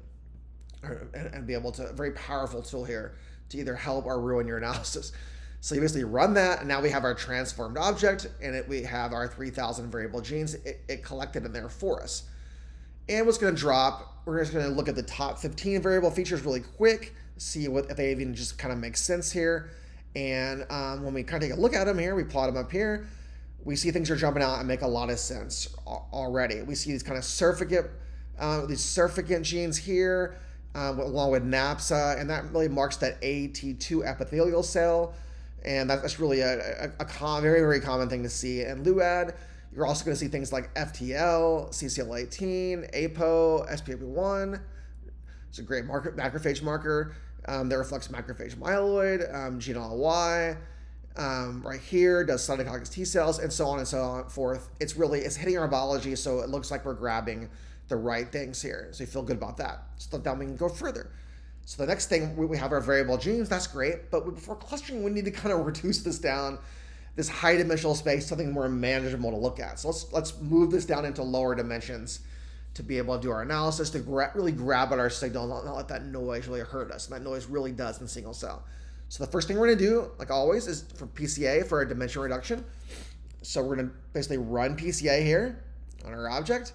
and be able to, a very powerful tool here to either help or ruin your analysis. So you basically run that, and now we have our transformed object, and we have our 3,000 variable genes. It collected in there for us. And what's going to drop, we're just going to look at the top 15 variable features really quick, see if they even just kind of make sense here. And when we kind of take a look at them here, we plot them up here, we see things are jumping out and make a lot of sense already. We see these kind of surrogate genes here, along with NAPSA, and that really marks that AT2 epithelial cell. And that's really a very, very common thing to see. And LUAD, you're also going to see things like FTL, CCL18, APO, SPAP1. It's a great macrophage marker that reflects macrophage myeloid, GNLY. Right here does cytotoxic T cells, and so on and so forth. It's hitting our biology, so it looks like we're grabbing the right things here. So you feel good about that. So then we can go further. So the next thing, we have our variable genes. That's great, but before clustering, we need to kind of reduce this down, this high dimensional space, something more manageable to look at. So let's move this down into lower dimensions to be able to do our analysis, to really grab at our signal, not let that noise really hurt us. And that noise really does in single cell. So the first thing we're going to do, like always, is for PCA, for a dimension reduction. So we're going to basically run PCA here on our object,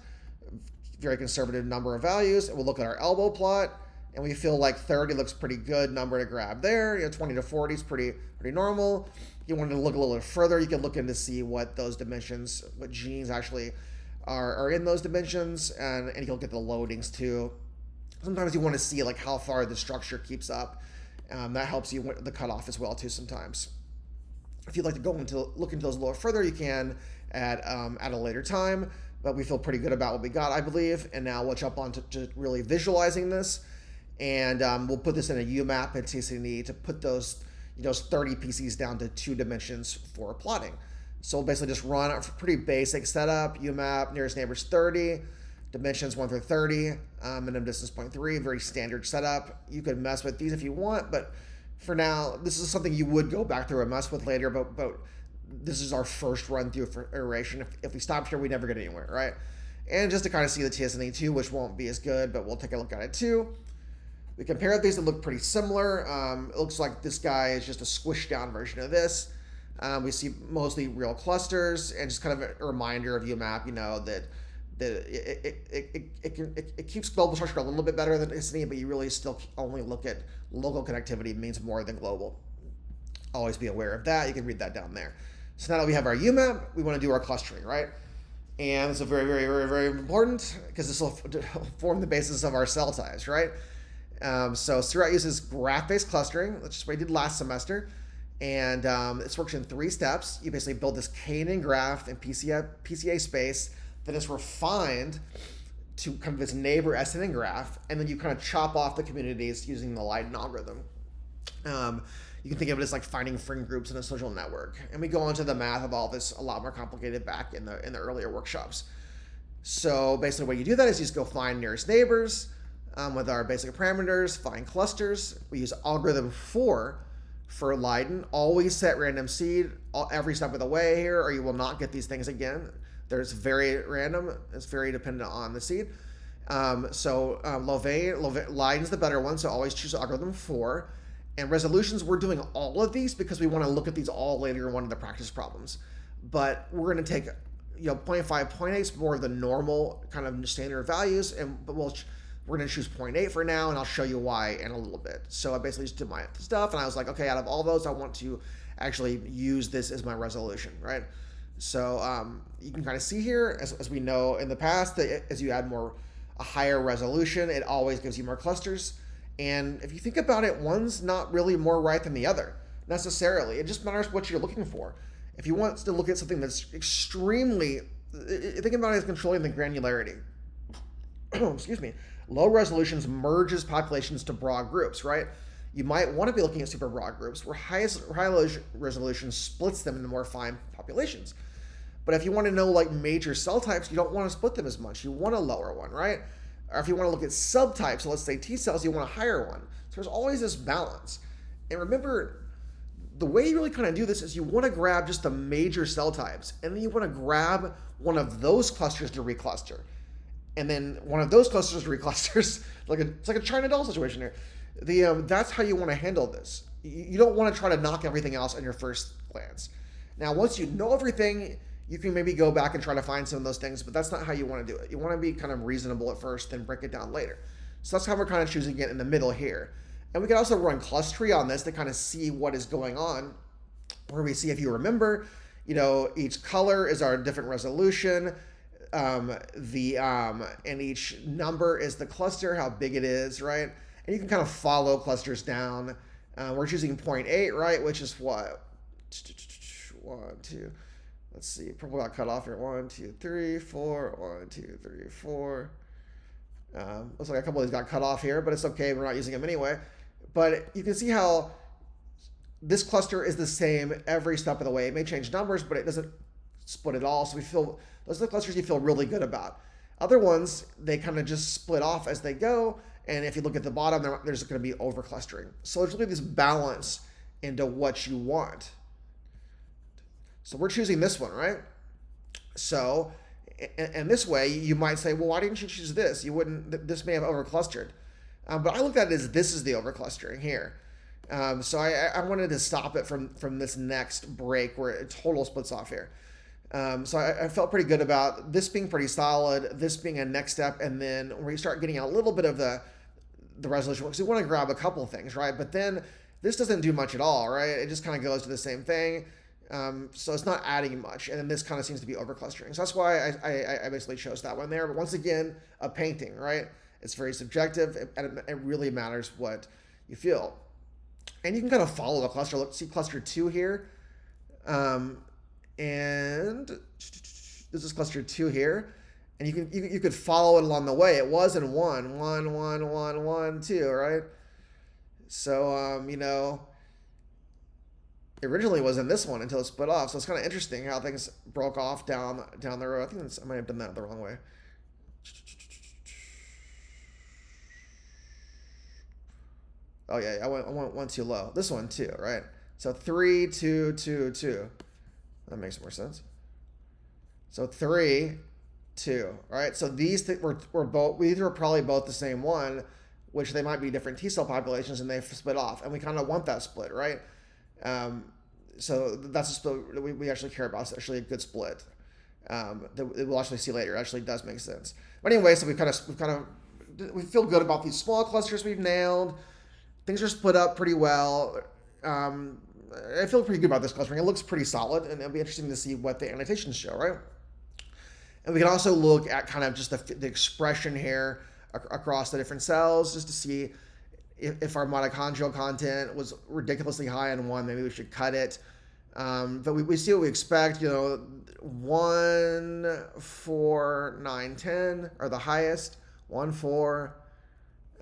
very conservative number of values, and we'll look at our elbow plot, and we feel like 30 looks pretty good number to grab there. 20 to 40 is pretty normal. If you wanted to look a little bit further, you can look in to see what those dimensions, what genes actually are in those dimensions, and you'll get the loadings too. Sometimes you want to see like how far the structure keeps up, That helps you with the cutoff as well too sometimes. If you'd like to look into those a little further, you can at a later time. But we feel pretty good about what we got, I believe. And now we'll jump on to really visualizing this. And we'll put this in a UMAP and TCD to put those 30 PCs down to 2 dimensions for plotting. So we'll basically just run a pretty basic setup, UMAP, nearest neighbors 30, dimensions 1 through 30, minimum distance 0.3, very standard setup. You could mess with these if you want, but for now, this is something you would go back through and mess with later, but this is our first run through for iteration. If we stop here, we never get anywhere, right? And just to kind of see the TSNE too, which won't be as good, but we'll take a look at it too. We compare these, they look pretty similar. It looks like this guy is just a squished down version of this. We see mostly real clusters, and just kind of a reminder of UMAP, that it keeps global structure a little bit better than TSNE, but you really still only look at local connectivity means more than global. Always be aware of that. You can read that down there. So now that we have our UMAP, we want to do our clustering, right? And this is very, very, very, very important because this will form the basis of our cell types, right? So Seurat uses graph-based clustering, which is what we did last semester. And this works in 3 steps. You basically build this K-NN graph in PCA space that is refined to kind of this neighbor SNN graph, and then you kind of chop off the communities using the Leighton algorithm. You can think of it as like finding friend groups in a social network. And we go into the math of all this a lot more complicated back in the earlier workshops. So basically what you do that is you just go find nearest neighbors with our basic parameters, find clusters. We use algorithm 4 for Leighton. Always set random seed every step of the way here, or you will not get these things again. There's very random. It's very dependent on the seed. Leighton's the better one, so always choose algorithm 4. And resolutions, we're doing all of these because we want to look at these all later in one of the practice problems. But we're going to take 0.5, 0.8 is more of the normal kind of standard values, but we're going to choose 0.8 for now, and I'll show you why in a little bit. So I basically just did my stuff, and I was like, okay, out of all those, I want to actually use this as my resolution, right? So you can kind of see here, as we know in the past, that as you add a higher resolution, it always gives you more clusters. And if you think about it, one's not really more right than the other, necessarily. It just matters what you're looking for. If you want to look at something that's extremely, think about it as controlling the granularity. Excuse me. Low resolutions merges populations to broad groups, right? You might want to be looking at super broad groups where high resolution splits them into more fine populations. But if you want to know like major cell types, you don't want to split them as much. You want a lower one, right? Or if you want to look at subtypes, so let's say T cells, you want a higher one. So there's always this balance. And remember, the way you really kind of do this is you want to grab just the major cell types, and then you want to grab one of those clusters to recluster. And then one of those clusters to reclusters, it's like a China doll situation here. That's how you want to handle this. You don't want to try to knock everything else on your first glance. Now, once you know everything, you can maybe go back and try to find some of those things, but that's not how you want to do it. You want to be kind of reasonable at first, then break it down later. So that's how we're kind of choosing it in the middle here. And we can also run clustery on this to kind of see what is going on, where we see, if you remember, each color is our different resolution, and each number is the cluster, how big it is, right? And you can kind of follow clusters down. We're choosing 0.8, right, which is what? 1, 2. Let's see, purple got cut off here. 1, 2, 3, 4. 1, 2, 3, 4. Looks like a couple of these got cut off here, but it's okay. We're not using them anyway. But you can see how this cluster is the same every step of the way. It may change numbers, but it doesn't split at all. So those are the clusters you feel really good about. Other ones, they kind of just split off as they go. And if you look at the bottom, there's going to be over clustering. So there's really this balance into what you want. So we're choosing this one, right? So, and this way, you might say, well, why didn't you choose this? You wouldn't, this may have overclustered. But I looked at it as this is the overclustering here. So I wanted to stop it from this next break where it total splits off here. So I felt pretty good about this being pretty solid, this being a next step, and then where you start getting a little bit of the resolution, because you want to grab a couple of things, right? But then this doesn't do much at all, right? It just kind of goes to the same thing. So it's not adding much, and then this kind of seems to be overclustering. So that's why I basically chose that one there. But once again, a painting, right? It's very subjective, and it really matters what you feel. And you can kind of follow the cluster. Look, see cluster 2 here. And this is cluster 2 here. And you could follow it along the way. It was in 1, 1, 1, 1, 1, 2, right? So, it originally was in this one until it split off. So it's kind of interesting how things broke off down the road. I think I might have done that the wrong way. Oh yeah, I went one too low. This one too, right? So 3, 2, 2, 2. That makes more sense. So 3, 2. Right. So these were both. These were probably both the same one, which they might be different T cell populations, and they've split off, and we kind of want that split, right? So that's a split that we actually care about. It's actually a good split. That we'll actually see later. It actually does make sense. But anyway, so we feel good about these small clusters we've nailed. Things are split up pretty well. I feel pretty good about this clustering. It looks pretty solid, and it'll be interesting to see what the annotations show, right? And we can also look at kind of just the expression here across the different cells, just to see if our mitochondrial content was ridiculously high in one, maybe we should cut it. But we see what we expect. 1, 4, 9, 10 are the highest. 1, 4,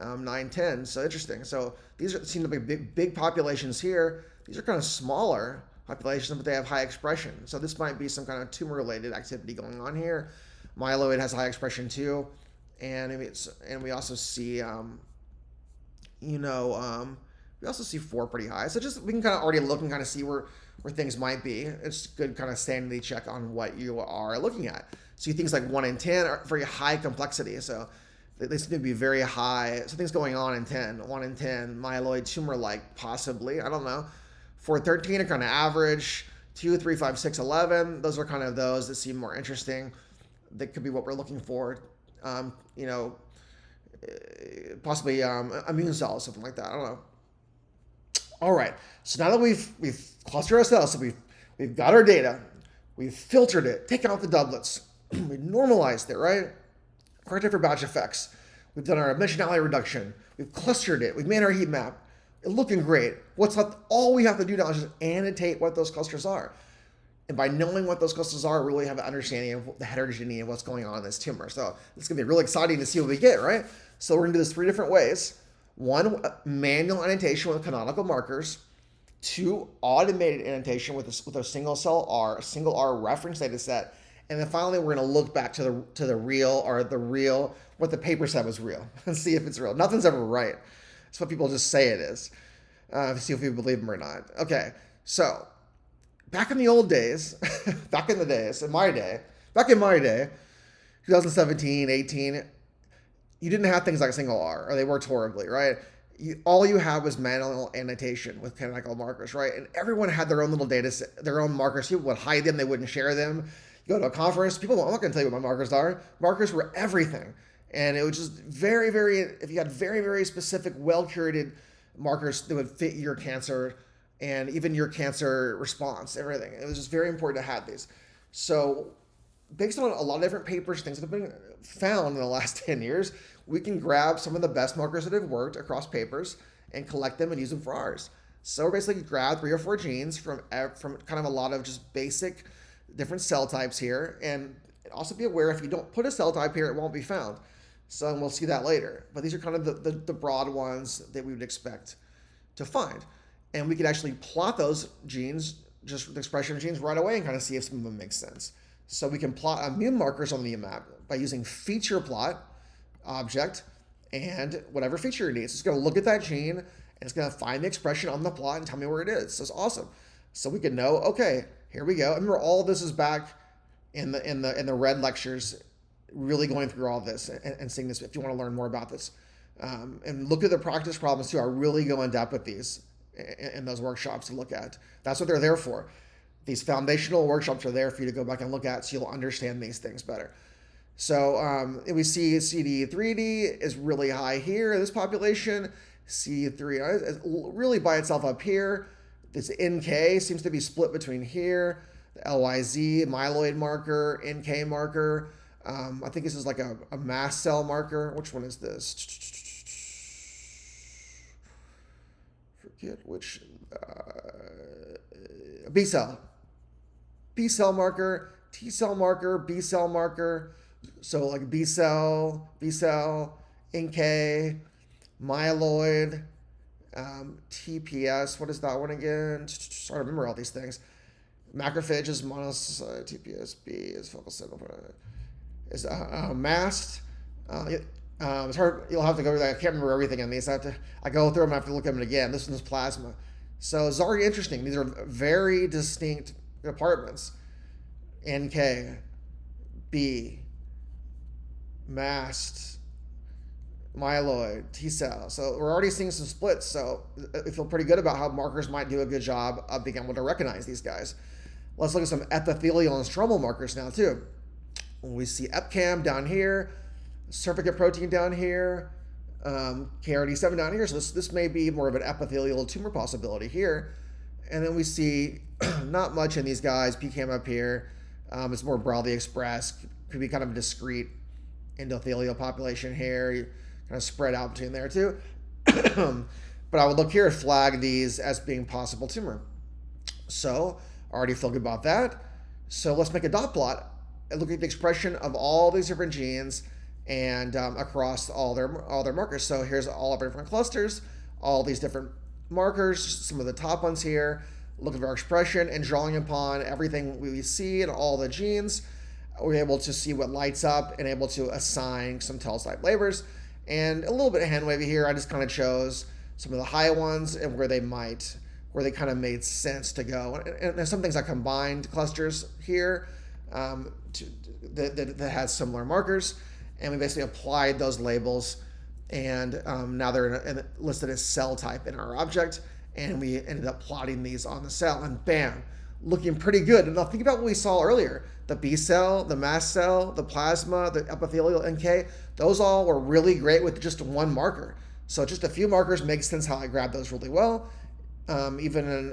9, 10. So interesting. So these seem to be big populations here. These are kind of smaller populations, but they have high expression. So this might be some kind of tumor-related activity going on here. Myeloid has high expression too, and we also see we also see 4 pretty high. So just we can kind of already look and kind of see where things might be. It's good kind of sanity check on what you are looking at. See things like 1 and 10 are very high complexity. So they seem to be very high. Something's going on in 10. 1 and 10, myeloid tumor-like, possibly. I don't know. 4, 13 are kind of average. 2, 3, 5, 6, 11. Those are kind of those that seem more interesting. That could be what we're looking for. Possibly immune cells, something like that. I don't know. All right. So now that we've clustered our cells, so we've got our data, we've filtered it, taken out the doublets, we normalized it, right? Corrected for batch effects. We've done our dimensionality reduction. We've clustered it. We've made our heat map. It's looking great. What's left? All we have to do now is just annotate what those clusters are. And by knowing what those clusters are, we really have an understanding of the heterogeneity of what's going on in this tumor. So it's going to be really exciting to see what we get, right? So we're going to do this 3 different ways. 1, manual annotation with canonical markers. 2, automated annotation with a single R reference data set. And then finally, we're going to look back to the real, what the paper said was real, and see if it's real. Nothing's ever right. It's what people just say it is. See if we believe them or not. Okay, so back in the old days, back in my day, 2017, 18, you didn't have things like a single R, or they worked horribly, right? All you had was manual annotation with canonical markers, right? And everyone had their own little data set, their own markers. People would hide them, they wouldn't share them. You go to a conference, I'm not going to tell you what my markers are. Markers were everything. And it was just very, very, if you had very, very specific, well-curated markers that would fit your cancer and even your cancer response, everything. It was just very important to have these. So based on a lot of different papers, things that have been found in the last 10 years, we can grab some of the best markers that have worked across papers and collect them and use them for ours. So we're basically grab 3 or 4 genes from kind of a lot of just basic different cell types here. And also be aware, if you don't put a cell type here, it won't be found. So we'll see that later. But these are kind of the broad ones that we would expect to find. And we could actually plot those genes, just the expression of genes right away, and kind of see if some of them make sense. So we can plot immune markers on the map by using feature plot object and whatever feature it needs. It's going to look at that gene and it's going to find the expression on the plot and tell me where it is. So it's awesome. So we can know, okay, here we go. And remember, all this is back in the red lectures, really going through all this and seeing this if you want to learn more about this. And look at the practice problems too. I really go in depth with these in those workshops to look at. That's what they're there for. These foundational workshops are there for you to go back and look at so you'll understand these things better. So we see CD3D is really high here in this population. CD3 is really by itself up here. This NK seems to be split between here. The LYZ, myeloid marker, NK marker. I think this is like a mast cell marker. Which one is this? forget which, B cell. B cell marker, T cell marker, B cell marker. So like B cell, NK, myeloid, TPS. What is that one again? Sorry, I remember all these things. Macrophage is monocyte. TPS B is focal signal. Is mast. It's hard. You'll have to go through that. I can't remember everything on these. I go through them. I have to look at them again. This one's plasma. So it's already interesting. These are very distinct departments. NK, B, mast, myeloid, T cell. So we're already seeing some splits. So I feel pretty good about how markers might do a good job of being able to recognize these guys. Let's look at some epithelial and stromal markers now too. We see EpCAM down here, surrogate protein down here, KRD7 down here. So this may be more of an epithelial tumor possibility here. And then we see not much in these guys. PCAM up here. It's more broadly expressed. Could be kind of a discrete endothelial population here. You kind of spread out between there too. But I would look here and flag these as being possible tumor. So I already feel good about that. So let's make a dot plot and look at the expression of all these different genes and across all their markers. So here's all of our different clusters, all these different markers, some of the top ones here. Look at our expression and drawing upon everything we see and all the genes. We're able to see what lights up and able to assign some teletype labels. And a little bit of hand wavy here. I just kind of chose some of the high ones and where they kind of made sense to go. And there's some things I combined clusters here that had similar markers. And we basically applied those labels. And now they're listed as cell type in our object. And we ended up plotting these on the cell. And bam, looking pretty good. And now think about what we saw earlier. The B cell, the mast cell, the plasma, the epithelial NK. Those all were really great with just one marker. So just a few markers makes sense how I grabbed those really well. Even in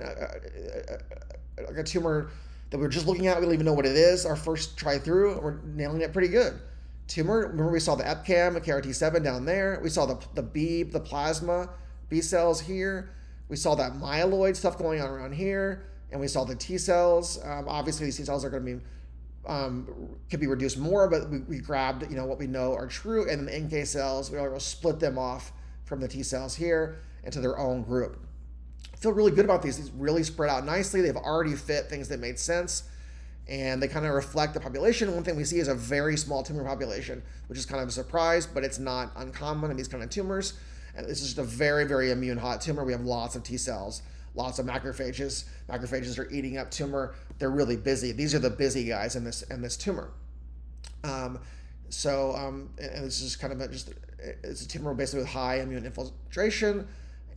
like a tumor that we were just looking at, we don't even know what it is. Our first try through, we're nailing it pretty good. Tumor, remember we saw the EpCAM, KRT7 down there. We saw the plasma, B cells here. We saw that myeloid stuff going on around here. And we saw the T cells. Obviously, these T cells are going to be, could be reduced more, but we grabbed, what we know are true. And then the NK cells, we will split them off from the T cells here into their own group. I feel really good about these. These really spread out nicely. They've already fit things that made sense. And they kind of reflect the population. One thing we see is a very small tumor population, which is kind of a surprise, but it's not uncommon in these kind of tumors. And this is just a very, very immune hot tumor. We have lots of T cells, lots of macrophages. Macrophages are eating up tumor. They're really busy. These are the busy guys in this tumor. And this is kind of it's a tumor basically with high immune infiltration.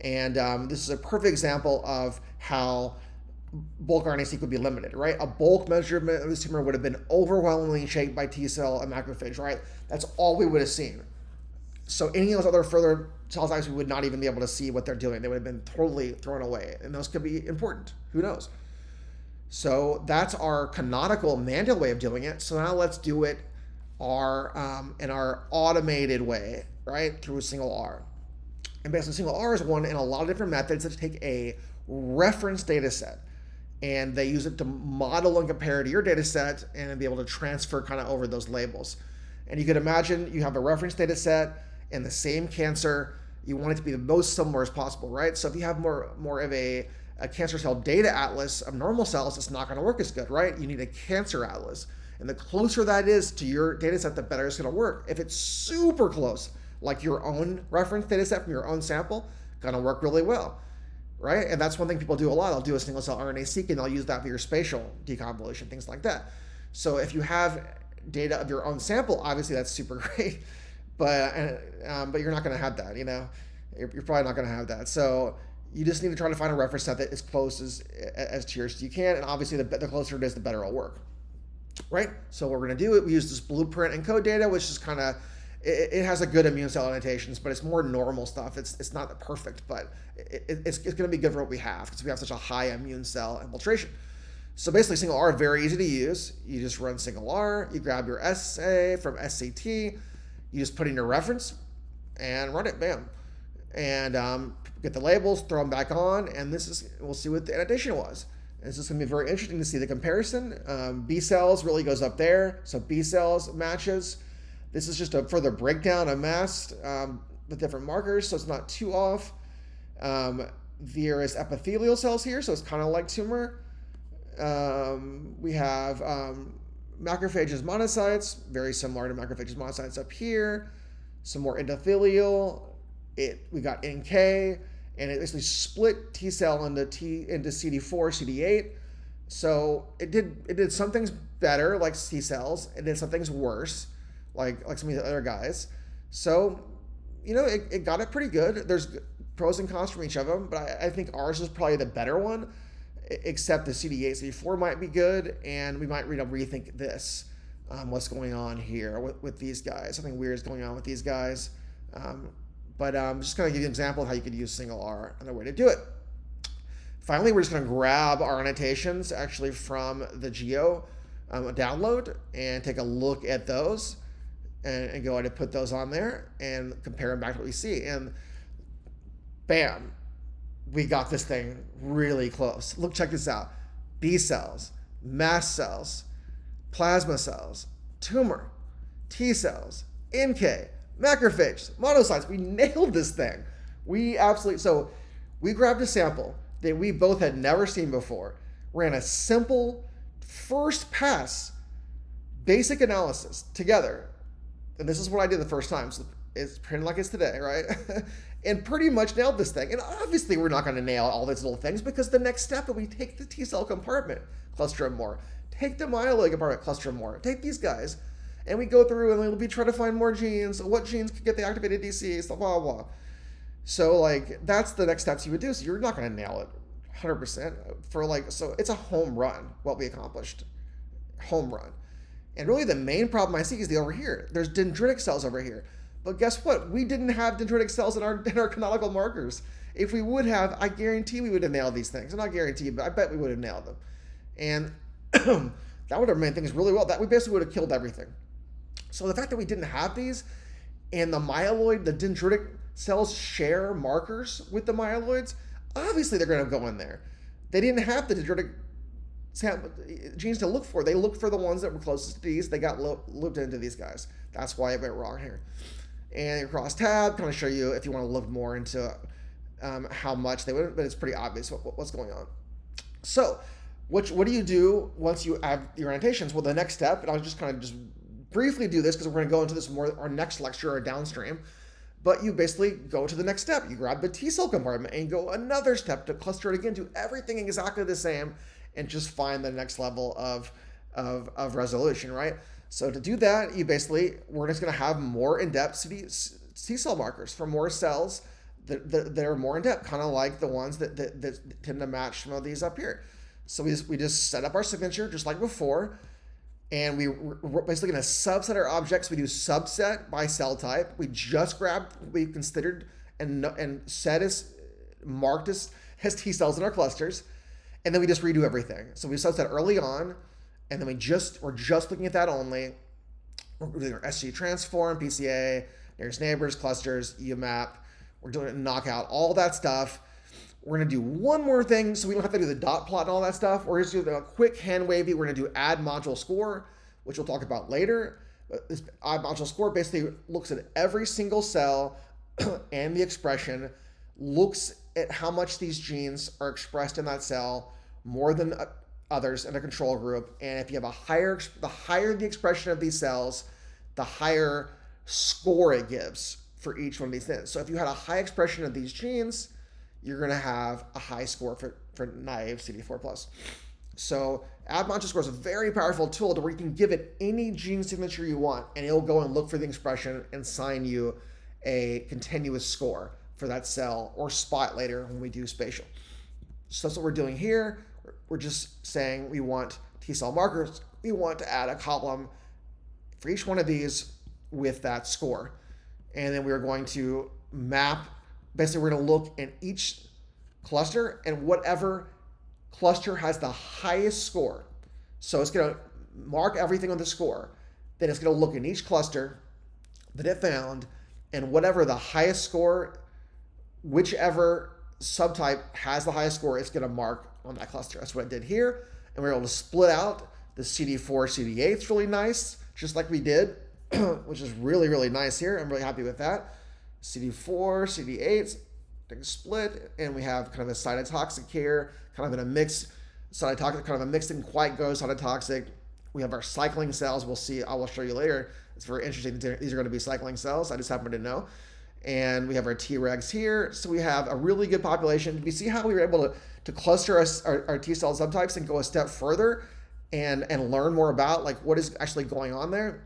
And this is a perfect example of how bulk RNA-seq would be limited, right? A bulk measurement of this tumor would have been overwhelmingly shaped by T cell and macrophage, right? That's all we would have seen. So any of those other further cell types, we would not even be able to see what they're doing. They would have been totally thrown away. And those could be important. Who knows? So that's our canonical manual way of doing it. So now let's do it in our automated way, right? Through a single R. And basically single R is one in a lot of different methods that take a reference data set. And they use it to model and compare to your data set and be able to transfer kind of over those labels. And you could imagine you have a reference data set in the same cancer. You want it to be the most similar as possible, right? So if you have more of a cancer cell data atlas of normal cells, it's not going to work as good, right? You need a cancer atlas. And the closer that is to your data set, the better it's going to work. If it's super close, like your own reference data set from your own sample, going to work really well, right? And that's one thing people do a lot. They'll do a single cell RNA-seq and they'll use that for your spatial deconvolution, things like that. So if you have data of your own sample, obviously that's super great, but you're not going to have that, you're probably not going to have that. So you just need to try to find a reference set that is close as to yours as you can, and obviously the closer it is, the better it'll work, right? So what we're going to do, we use this blueprint and code data, which is kind of, it has a good immune cell annotations, but it's more normal stuff. It's not perfect, but it's going to be good for what we have because we have such a high immune cell infiltration. So basically single R, very easy to use. You just run single R, you grab your assay from SCT, you just put in your reference and run it, bam. and get the labels, throw them back on, and we'll see what the annotation was. And this is going to be very interesting to see the comparison. B cells really goes up there, so B cells matches. This is just a further breakdown of masked the different markers, so it's not too off. There is epithelial cells here, so it's kind of like tumor. We have macrophages, monocytes, very similar to macrophages, monocytes up here. Some more endothelial. We got NK, and it basically split T cell into CD4, CD8. So it did some things better, like T cells. It did some things worse, like some of the other guys. So, it got it pretty good. There's pros and cons from each of them, but I think ours is probably the better one, except the CD8, CD4 might be good, and we might rethink this, what's going on here with these guys. Something weird is going on with these guys. But I'm just going to give you an example of how you could use single R and a way to do it. Finally, we're just going to grab our annotations actually from the Geo download and take a look at those and go ahead and put those on there and compare them back to what we see. And bam, we got this thing really close. Look, check this out. B cells, mast cells, plasma cells, tumor, T cells, NK, macrophages, monocytes. We nailed this thing. So we grabbed a sample that we both had never seen before, ran a simple first pass basic analysis together. And this is what I did the first time. So it's pretty like it's today, right? And pretty much nailed this thing. And obviously we're not going to nail all these little things, because the next step, we take the T cell compartment, cluster them more. Take the myeloid compartment, cluster them more. Take these guys, and we go through and we'll be trying to find more genes. What genes can get the activated DCs, blah, blah, blah. So that's the next steps you would do. So you're not going to nail it 100% so it's a home run, what we accomplished. Home run. And really the main problem I see is over here. There's dendritic cells over here. But guess what? We didn't have dendritic cells in our canonical markers. If we would have, I guarantee we would have nailed these things. I'm not guaranteed, but I bet we would have nailed them. And that would have made things really well. That we basically would have killed everything. So the fact that we didn't have these, and the myeloid, the dendritic cells share markers with the myeloids, obviously they're going to go in there. They didn't have the dendritic genes to look for. They looked for the ones that were closest to these. They got looped into these guys. That's why it went wrong here. And your cross tab kind of show you if you want to look more into how much they would, but it's pretty obvious what's going on. So what do you do once you have your annotations? Well, the next step, and I'll just kind of just briefly do this because we're going to go into this more our next lecture or downstream, but you basically go to the next step. You grab the T cell compartment and go another step to cluster it again, do everything exactly the same, and just find the next level of resolution, right? So to do that, we're just going to have more in-depth T cell markers for more cells that are more in-depth, kind of like the ones that tend to match some of these up here. So we just set up our signature just like before, and we're basically going to subset our objects. We do subset by cell type. We just grabbed what we considered and set as marked as T cells in our clusters, and then we just redo everything. So we subset early on, and then we're just looking at that only. We're doing our SG transform, PCA, nearest neighbors, clusters, UMAP. We're doing it knockout, all that stuff. We're going to do one more thing, so we don't have to do the dot plot and all that stuff. We're just doing a quick hand wavy. We're going to do add module score, which we'll talk about later. This add module score basically looks at every single cell and the expression, looks at how much these genes are expressed in that cell more than others in the control group. And if you have the higher the expression of these cells, the higher score it gives for each one of these things. So if you had a high expression of these genes, you're going to have a high score for naive CD4+. So add module score is a very powerful tool to where you can give it any gene signature you want, and it'll go and look for the expression and assign you a continuous score for that cell or spot later when we do spatial. So that's what we're doing here. We're just saying we want T cell markers. We want to add a column for each one of these with that score. And then we're going to map. Basically, we're going to look in each cluster, and whatever cluster has the highest score. So it's going to mark everything on the score. Then it's going to look in each cluster that it found, and whatever the highest score whichever subtype has the highest score, it's going to mark on that cluster. That's what I did here. And we're able to split out the CD4, CD8. It's really nice, just like we did, which is really, really nice here. I'm really happy with that. CD4, CD8, take a split, and we have kind of a cytotoxic here, kind of in a mix, cytotoxic, kind of a mix didn't quite go cytotoxic. We have our cycling cells. We'll see, I will show you later. It's very interesting. These are going to be cycling cells. I just happen to know. And we have our Tregs here. So we have a really good population. We see how we were able to cluster our T cell subtypes and go a step further and learn more about like what is actually going on there.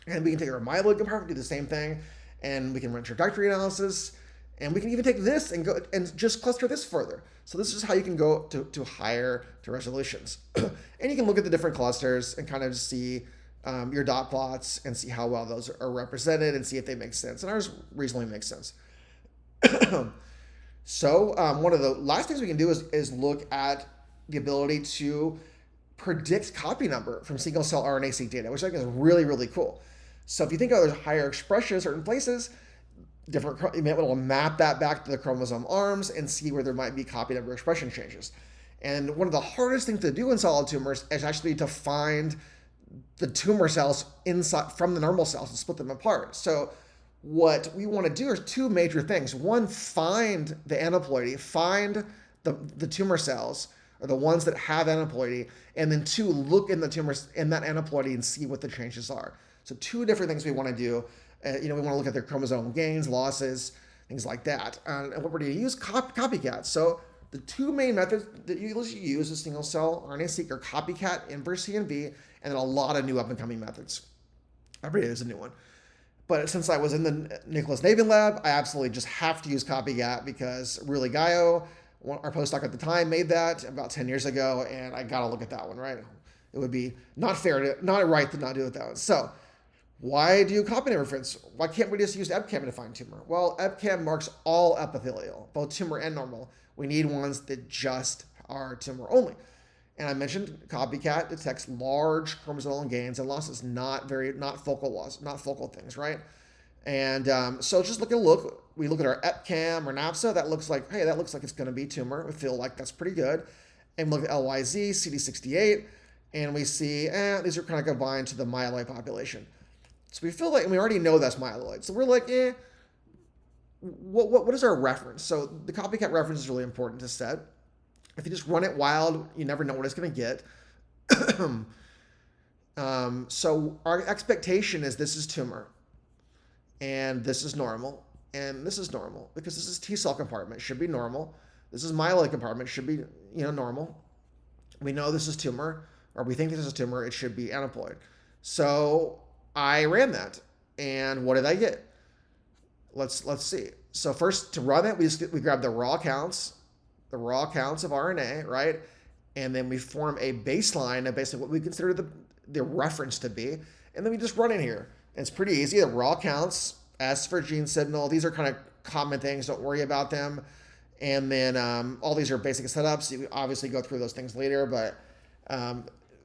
And we can take our myeloid compartment, do the same thing, and we can run introductory analysis. And we can even take this and go and just cluster this further. So this is how you can go to higher resolutions. And you can look at the different clusters and kind of see your dot plots and see how well those are represented and see if they make sense. And ours reasonably makes sense. So one of the last things we can do is look at the ability to predict copy number from single cell RNA-seq data, which I think is really, really cool. So if you think of there's higher expression in certain places, you might be able to map that back to the chromosome arms and see where there might be copy number expression changes. And one of the hardest things to do in solid tumors is actually to find the tumor cells inside from the normal cells and split them apart. So what we want to do is two major things. One, find the aneuploidy, find the tumor cells, or the ones that have aneuploidy, and then two, look in the tumors in that aneuploidy and see what the changes are. So two different things we want to do. We want to look at their chromosome gains, losses, things like that. And what we're going to use, copycats. So the two main methods that you use is single cell RNA-seq or copycat, inverse CNV, and then a lot of new up-and-coming methods. Every day there's a new one. But since I was in the Nicholas Navin lab, I absolutely just have to use copycat because really Gaio, our postdoc at the time, made that about 10 years ago, and I got to look at that one, right? It would be not right to not do it that one. So why do copy number inference? Why can't we just use EpCAM to find tumor? Well, EpCAM marks all epithelial, both tumor and normal. We need ones that just are tumor only. And I mentioned copycat detects large chromosomal gains and losses, not focal loss, not focal things, right? And so just we look at our EpCAM or NAPSA, that looks like it's going to be tumor. We feel like that's pretty good. And we look at LYZ, CD68, and we see, these are kind of combined to the myeloid population. So we feel like, and we already know that's myeloid. So we're like, what is our reference? So the copycat reference is really important to set. If you just run it wild, you never know what it's going to get. So our expectation is this is tumor, and this is normal, and this is normal, because this is T cell compartment, should be normal. This is myeloid compartment, should be normal. We know this is tumor, or we think this is tumor, it should be aneuploid. So I ran that, and what did I get? Let's see. So first, to run it, we grab the raw counts of RNA, right? And then we form a baseline of basically what we consider the reference to be, and then we just run in here. And it's pretty easy. The raw counts, S for gene signal. These are kind of common things. Don't worry about them. And then all these are basic setups. You obviously go through those things later, but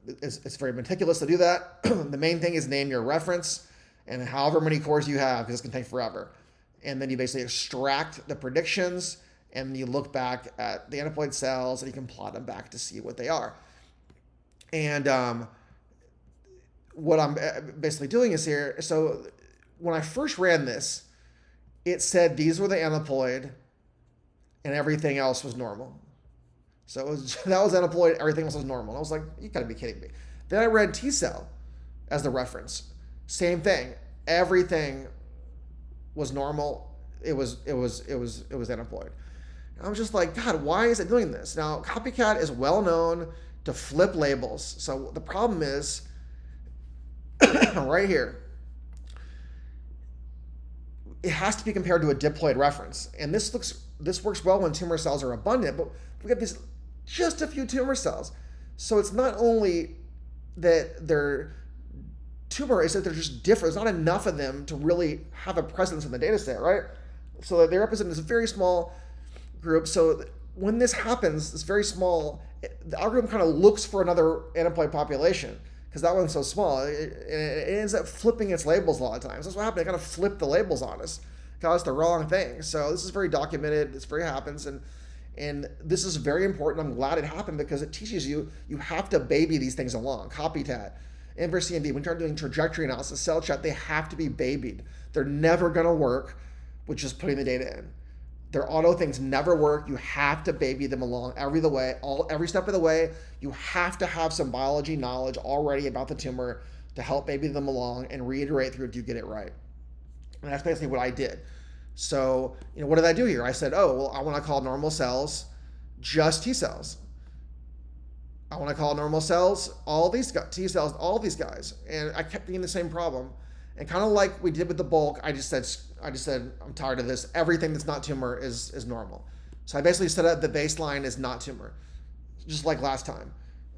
it's very meticulous to do that. The main thing is name your reference and however many cores you have, because it's going to take forever. And then you basically extract the predictions, and you look back at the aneuploid cells, and you can plot them back to see what they are. And what I'm basically doing is here, so when I first ran this, it said these were the aneuploid, and everything else was normal. So that was aneuploid, everything else was normal. And I was like, you gotta be kidding me. Then I read T cell as the reference. Same thing. Everything was normal. It was aneuploid. And I was just like, God, why is it doing this? Now, copycat is well known to flip labels. So the problem is right here. It has to be compared to a diploid reference. And this works well when tumor cells are abundant, but we got just a few tumor cells. So it's not only that they're tumor, it's that they're just different. There's not enough of them to really have a presence in the data set, right? So they represent this very small group. So when this happens, it's very small, the algorithm kind of looks for another aneuploid population because that one's so small. It ends up flipping its labels a lot of times. That's what happened. It kind of flipped the labels on us. got us the wrong thing. So this is very documented. This very happens, and this is very important. I'm glad it happened because it teaches you have to baby these things along. Copycat, inverse CNV. When you're doing trajectory analysis, cell chat, they have to be babied. They're never going to work with just putting the data in. Their auto things never work. You have to baby them along every step of the way. You have to have some biology knowledge already about the tumor to help baby them along and reiterate through it to get it right. And that's basically what I did. So, what did I do here? I said, oh, well, I want to call normal cells just T cells. I want to call normal cells all these T cells, all these guys. And I kept getting the same problem. And kind of like we did with the bulk, I just said, I'm tired of this. Everything that's not tumor is normal. So I basically set up the baseline is not tumor, just like last time.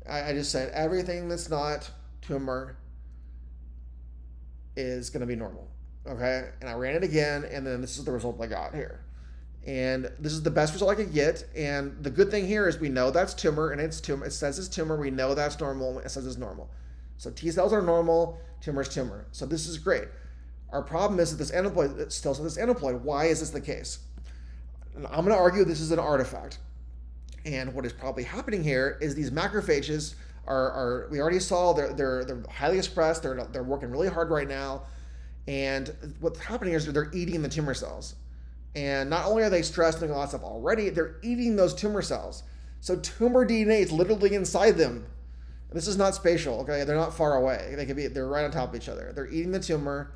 I just said everything that's not tumor is going to be normal. Okay, and I ran it again, and then this is the result I got here. And this is the best result I could get. And the good thing here is we know that's tumor, and it's tumor. It says it's tumor. We know that's normal. It says it's normal. So T cells are normal. Tumor is tumor. So this is great. Our problem is that this aneuploid still says this aneuploid. Why is this the case? And I'm going to argue this is an artifact. And what is probably happening here is these macrophages are we already saw they're highly expressed. They're working really hard right now. And what's happening is they're eating the tumor cells. And not only are they stressed and doing a lot of stuff already, they're eating those tumor cells. So tumor DNA is literally inside them. And this is not spatial, okay? They're not far away. They're right on top of each other. They're eating the tumor.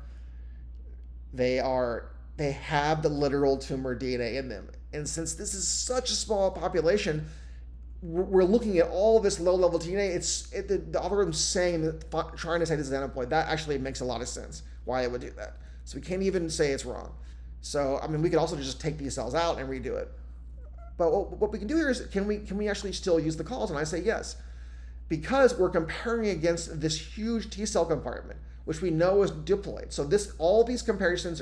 They have the literal tumor DNA in them. And since this is such a small population, we're looking at all this low-level DNA. The algorithm's trying to say this is aneuploid. That actually makes a lot of sense why it would do that. So we can't even say it's wrong. So, we could also just take these cells out and redo it. But what we can do here is, can we actually still use the calls? And I say yes. Because we're comparing against this huge T cell compartment, which we know is diploid. So all these comparisons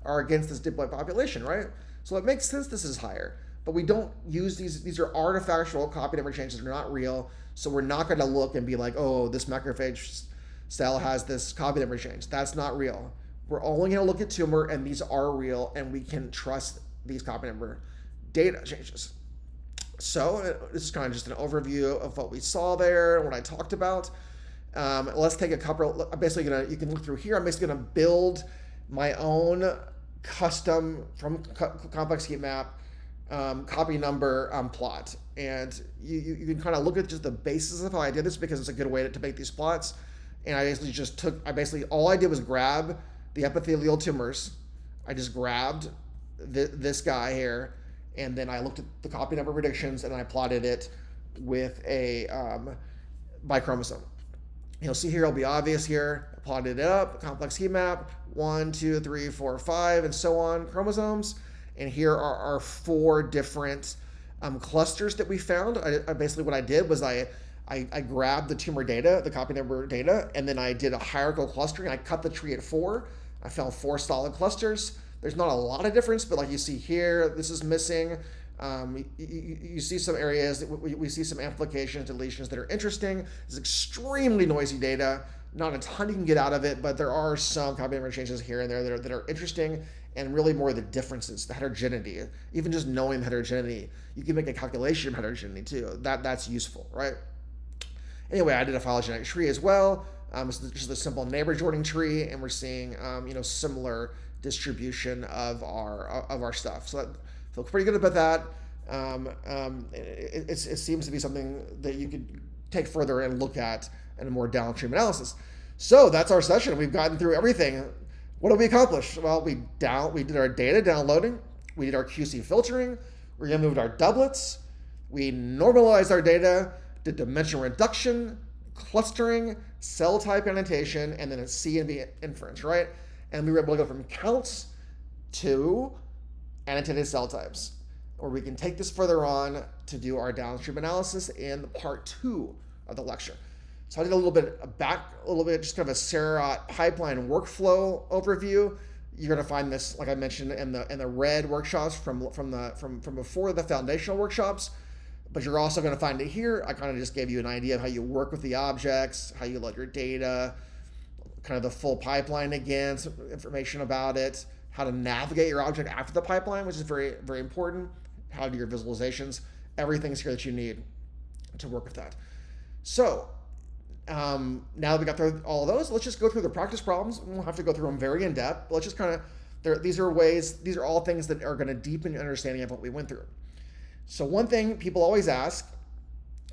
are against this diploid population, right? So it makes sense this is higher. But we don't use these are artifactual copy number changes. They're not real. So we're not going to look and be like, oh, this macrophage cell has this copy number change. That's not real. We're only going to look at tumor, and these are real, and we can trust these copy number data changes. So this is kind of just an overview of what we saw there and what I talked about. Let's take a couple. I'm basically you can look through here. I'm basically going to build my own custom from complex heat map copy number plot. And you can kind of look at just the basis of how I did this because it's a good way to make these plots. And I basically all I did was grab the epithelial tumors. I just grabbed this guy here, and then I looked at the copy number predictions and I plotted it with by chromosome. You'll see here, it'll be obvious here. I plotted it up, complex heat map, 1, 2, 3, 4, 5, and so on chromosomes. And here are our 4 different clusters that we found. Basically what I did was I grabbed the tumor data, the copy number data, and then I did a hierarchical clustering. I cut the tree at 4. I found 4 solid clusters. There's not a lot of difference, but like you see here, this is missing. You see some areas, we see some amplifications, deletions that are interesting. It's extremely noisy data. Not a ton you can get out of it, but there are some copy number changes here and there that are interesting, and really more the differences, the heterogeneity. Even just knowing the heterogeneity, you can make a calculation of heterogeneity too. That's useful, right? Anyway, I did a phylogenetic tree as well. It's just a simple neighbor joining tree, and we're seeing similar distribution of our stuff. So I feel pretty good about that. It seems to be something that you could take further and look at in a more downstream analysis. So that's our session. We've gotten through everything. What did we accomplish? Well, we did our data downloading. We did our QC filtering. We removed our doublets. We normalized our data, did dimension reduction, clustering, cell type annotation, and then a C and B inference, right? And we were able to go from counts to annotated cell types, or we can take this further on to do our downstream analysis in part 2 of the lecture. So I did a little bit, just kind of a Seurat pipeline workflow overview. You're going to find this, like I mentioned, in the red workshops from before the foundational workshops. But you're also going to find it here. I kind of just gave you an idea of how you work with the objects, how you load your data, kind of the full pipeline again, some information about it, how to navigate your object after the pipeline, which is very, very important, how to do your visualizations. Everything's here that you need to work with that. So now that we got through all of those, let's just go through the practice problems. We won't have to go through them very in depth, but let's just kind of, these are all things that are going to deepen your understanding of what we went through. So one thing people always ask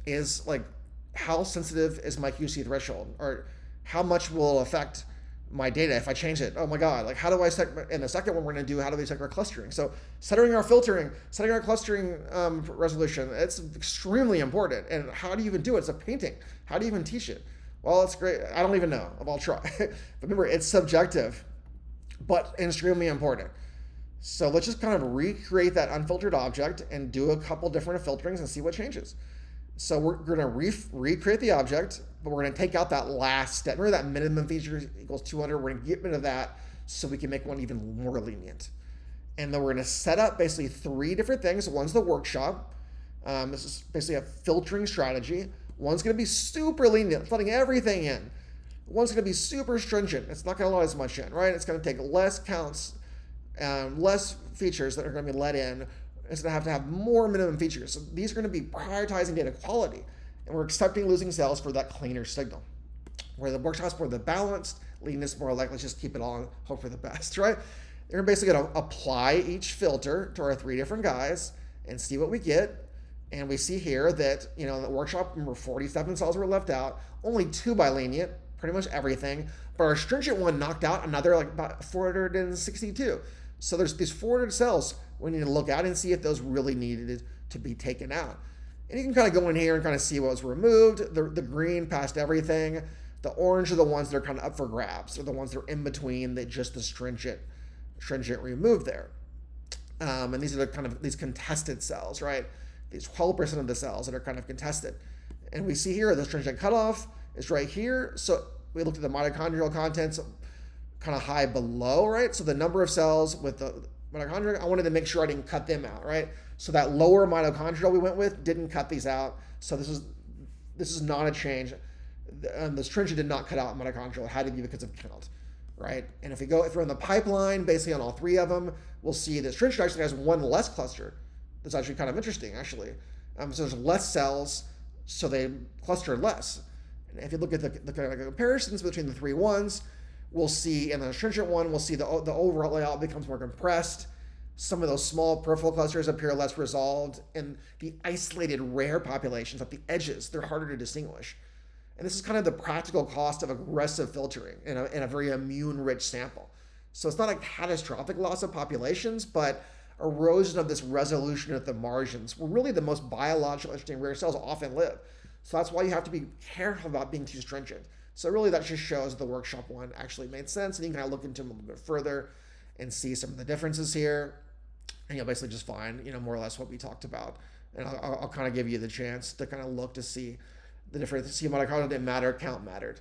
is like, how sensitive is my QC threshold? Or how much will it affect my data if I change it? Oh my God, like how do I set, in the second one we're gonna do, how do we set our clustering? So setting our filtering, setting our clustering resolution, it's extremely important. And how do you even do it? It's a painting. How do you even teach it? Well, it's great. I don't even know. I'll try. But remember, it's subjective, but extremely important. So let's just kind of recreate that unfiltered object and do a couple different filterings and see what changes. So we're going to recreate the object, but we're going to take out that last step. Remember that minimum feature equals 200? We're going to get rid of that so we can make one even more lenient. And then we're going to set up basically 3 different things. One's the workshop. This is basically a filtering strategy. One's going to be super lenient, it's letting everything in. One's going to be super stringent. It's not going to let as much in, right? It's going to take less counts, less features that are going to be let in. It's going to have more minimum features. So these are going to be prioritizing data quality. And we're accepting losing cells for that cleaner signal. Where the workshop's more the balanced, leanness more like, let's just keep it all and hope for the best, right? They're basically going to apply each filter to our 3 different guys and see what we get. And we see here that, in the workshop, remember 47 cells were left out, only 2 by lenient, pretty much everything. But our stringent one knocked out another like about 462. So there's these 400 cells we need to look at and see if those really needed to be taken out. And you can kind of go in here and kind of see what was removed. The green passed everything. The orange are the ones that are kind of up for grabs. They're the ones that are in between that just the stringent removed there. And these are the kind of these contested cells, right? These 12% of the cells that are kind of contested. And we see here the stringent cutoff is right here. So we looked at the mitochondrial contents kind of high below, right? So the number of cells with the mitochondria, I wanted to make sure I didn't cut them out, right? So that lower mitochondrial we went with didn't cut these out. So this is not a change. The stringent did not cut out mitochondrial. It had to be because of count, right? And if we're in the pipeline, basically on all 3 of them, we'll see that stringent actually has 1 less cluster. That's actually kind of interesting, actually. So there's less cells, so they cluster less. And if you look at the kind of comparisons between the 3 ones, we'll see in the stringent one, we'll see the overall layout becomes more compressed. Some of those small peripheral clusters appear less resolved, and the isolated rare populations at the edges, they're harder to distinguish. And this is kind of the practical cost of aggressive filtering in a very immune-rich sample. So it's not a catastrophic loss of populations, but erosion of this resolution at the margins, where really the most biological interesting rare cells often live. So that's why you have to be careful about being too stringent. So really that just shows the workshop one actually made sense, and you can kind of look into them a little bit further and see some of the differences here. And you'll basically just find, more or less what we talked about. And I'll kind of give you the chance to kind of look to see the difference. See mitochondria didn't matter, count mattered.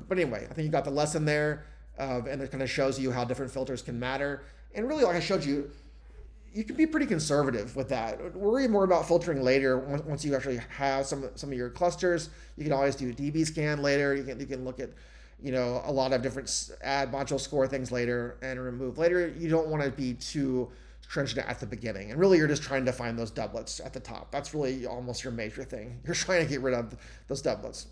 But anyway, I think you got the lesson there, and it kind of shows you how different filters can matter. And really, like I showed you, you can be pretty conservative with that. Worry more about filtering later once you actually have some of your clusters. You can always do a DB scan later. You can look at a lot of different add module score things later and remove later. You don't want to be too stringent at the beginning. And really, you're just trying to find those doublets at the top. That's really almost your major thing. You're trying to get rid of those doublets.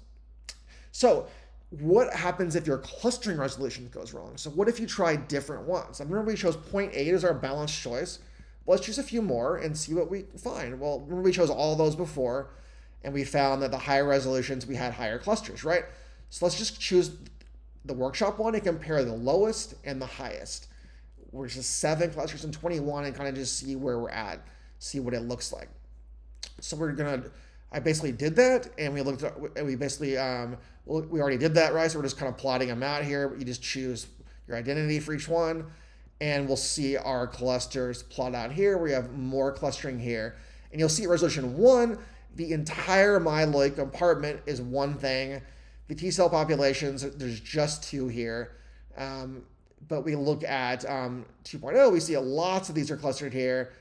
So what happens if your clustering resolution goes wrong? So what if you try different ones? I remember we chose 0.8 as our balanced choice. Well, let's choose a few more and see what we find. Well, remember we chose all those before, and we found that the higher resolutions, we had higher clusters, right? So let's just choose the workshop one and compare the lowest and the highest, which is 7 clusters and 21, and kind of just see where we're at, see what it looks like. So I basically did that, and we looked at, we basically, we already did that, right? So we're just kind of plotting them out here. You just choose your identity for each one, and we'll see our clusters plot out here. We have more clustering here, and you'll see resolution 1, the entire myeloid compartment is one thing. The T cell populations, there's just 2 here. But we look at 2.0, we see lots of these are clustered here.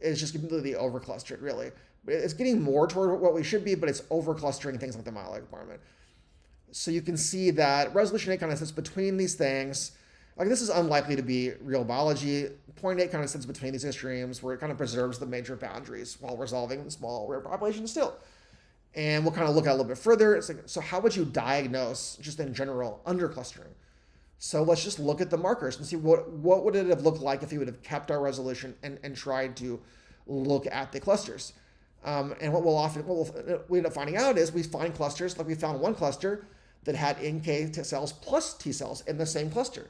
It's just completely over-clustered, really. It's getting more toward what we should be, but it's over-clustering things like the myeloid compartment. So you can see that resolution 8 kind of sits between these things. Like this is unlikely to be real biology. Point 0.8 kind of sits between these extremes where it kind of preserves the major boundaries while resolving the small rare population still. And we'll kind of look at it a little bit further. It's like, so how would you diagnose, just in general, underclustering? So let's just look at the markers and see what would it have looked like if we would have kept our resolution and tried to look at the clusters. And what we end up finding out is we find clusters, like we found one cluster that had NK T cells plus T cells in the same cluster.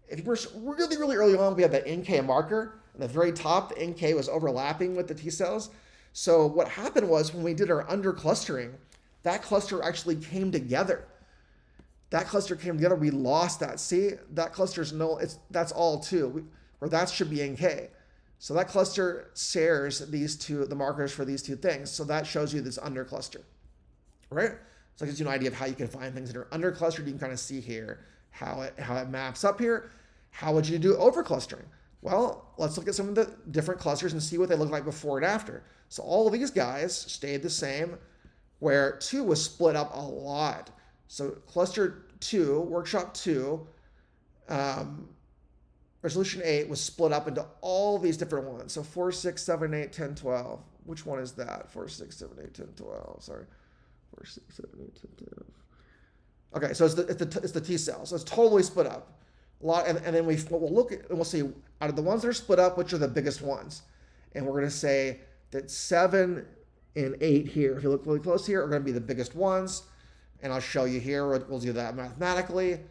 If you were really, really early on, we had that NK marker. At the very top, the NK was overlapping with the T cells. So what happened was when we did our underclustering, that cluster actually came together. That cluster came together. We lost that. See, that cluster's that's all two, or that should be NK. So that cluster shares the markers for these two things. So that shows you this undercluster, right? So it gives you an idea of how you can find things that are underclustered. You can kind of see here how it maps up here. How would you do overclustering? Well, let's look at some of the different clusters and see what they look like before and after. So all of these guys stayed the same, where 2 was split up a lot. So cluster 2, workshop 2, resolution 8 was split up into all these different ones. So 4, 6, 7, 8, 10, 12. Which one is that? 4, 6, 7, 8, 10, 12. Sorry. 4, 6, 7, 8, 10, 12. Okay, so it's the T cells. So it's totally split up. A lot, and then we'll look at, and we'll see out of the ones that are split up, which are the biggest ones. And we're going to say that 7 and 8 here, if you look really close here, are going to be the biggest ones. And I'll show you here. We'll do that mathematically.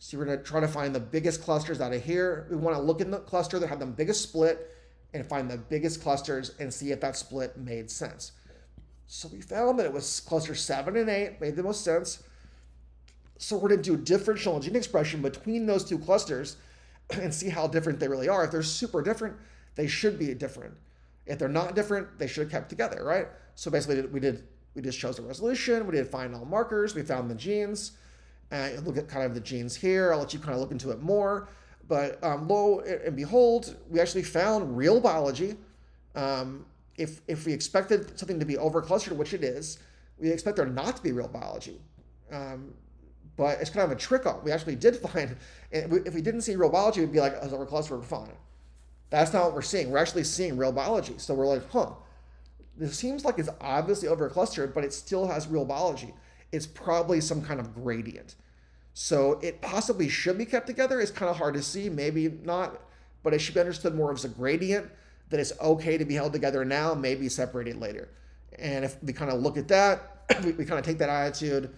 So we're going to try to find the biggest clusters out of here. We want to look in the cluster that have the biggest split and find the biggest clusters and see if that split made sense. So we found that it was cluster 7 and 8 made the most sense. So we're going to do differential gene expression between those two clusters and see how different they really are. If they're super different, they should be different. If they're not different, they should have kept together, right? So basically we just chose the resolution. We did find all markers. We found the genes. Look at kind of the genes here. I'll let you kind of look into it more. But lo and behold, we actually found real biology. If we expected something to be overclustered, which it is, we expect there not to be real biology. But it's kind of a trick on. We actually did find, if we didn't see real biology, we'd be like, oh, overclustered, we're fine. That's not what we're seeing. We're actually seeing real biology. So we're like, this seems like it's obviously overclustered, but it still has real biology. It's probably some kind of gradient. So it possibly should be kept together. It's kind of hard to see, maybe not, but it should be understood more as a gradient, that it's okay to be held together now, maybe separated later. And if we kind of look at that, we kind of take that attitude,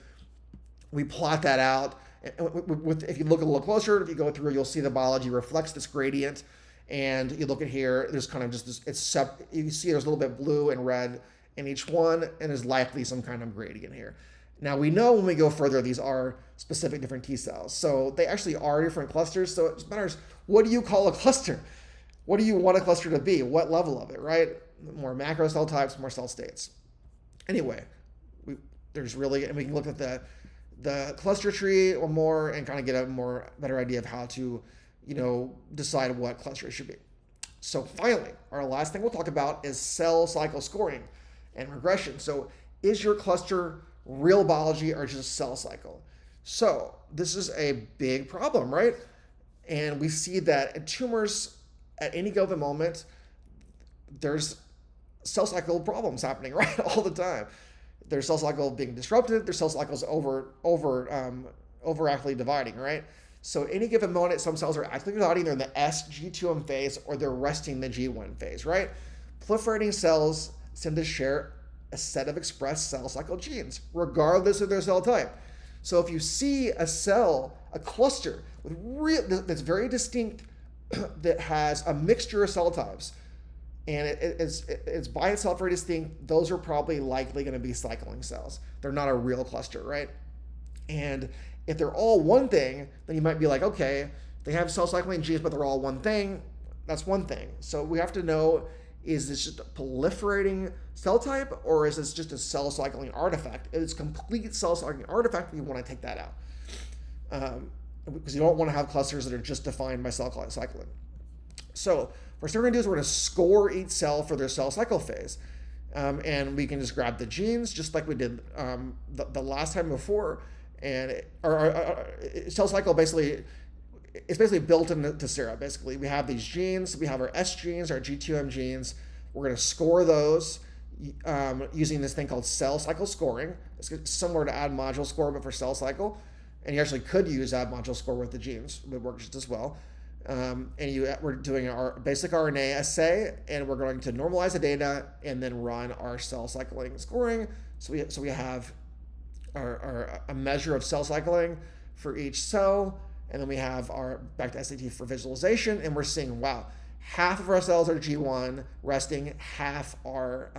we plot that out. If you look a little closer, if you go through, you'll see the biology reflects this gradient. And you look at here, there's kind of just this, you see there's a little bit blue and red in each one, and there's likely some kind of gradient here. Now we know when we go further, these are specific different T cells. So they actually are different clusters. So it just matters, what do you call a cluster? What do you want a cluster to be? What level of it, right? More macro cell types, more cell states. Anyway, there's really, and we can look at the cluster tree or more and kind of get a better idea of how to, decide what cluster it should be. So finally, our last thing we'll talk about is cell cycle scoring and regression. So is your cluster real biology or just cell cycle? So this is a big problem, right? And we see that in tumors at any given moment, there's cell cycle problems happening, right? All the time. There's cell cycle being disrupted. There's cell cycles overactively dividing, right? So any given moment, some cells are actively dividing. They're in the S-G2M phase, or they're resting the G1 phase, right? Proliferating cells tend to share a set of expressed cell cycle genes, regardless of their cell type. So if you see a cell, a cluster that's very distinct, that has a mixture of cell types, and it's by itself very distinct, those are probably likely going to be cycling cells. They're not a real cluster, right? And if they're all one thing, then you might be like, okay, they have cell cycling genes, but they're all one thing. That's one thing. So we have to know, is this just a proliferating cell type, or is this just a cell cycling artifact? If it's complete cell cycling artifact, we want to take that out. Because you don't want to have clusters that are just defined by cell cycling. So first thing we're going to do is we're going to score each cell for their cell cycle phase. And we can just grab the genes, just like we did the last time before. And cell cycle basically, it's basically built into Sera. Basically, we have these genes. We have our S genes, our G2M genes. We're going to score those using this thing called cell cycle scoring. It's similar to add module score, but for cell cycle. And you actually could use add module score with the genes. It works just as well. We're doing our basic RNA assay, and we're going to normalize the data and then run our cell cycling scoring. So we have a measure of cell cycling for each cell, and then we have our back to SAT for visualization, and we're seeing, wow, half of our cells are G1 resting, half are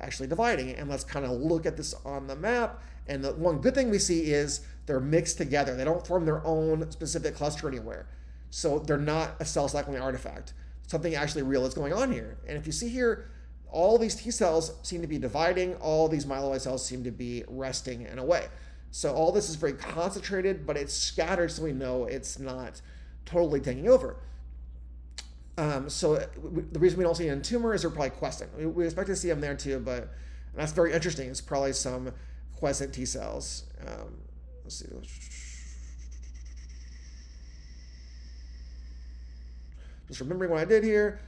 actually dividing. And let's kind of look at this on the map. And the one good thing we see is they're mixed together. They don't form their own specific cluster anywhere. So they're not a cell cycling artifact. Something actually real is going on here. And if you see here, all these T cells seem to be dividing. All these myeloid cells seem to be resting in a way. So all this is very concentrated, but it's scattered, so we know it's not totally taking over. The reason we don't see it in tumor is they're probably quiescent. We expect to see them there too, but that's very interesting. It's probably some quiescent T cells. Let's see. Just remembering what I did here.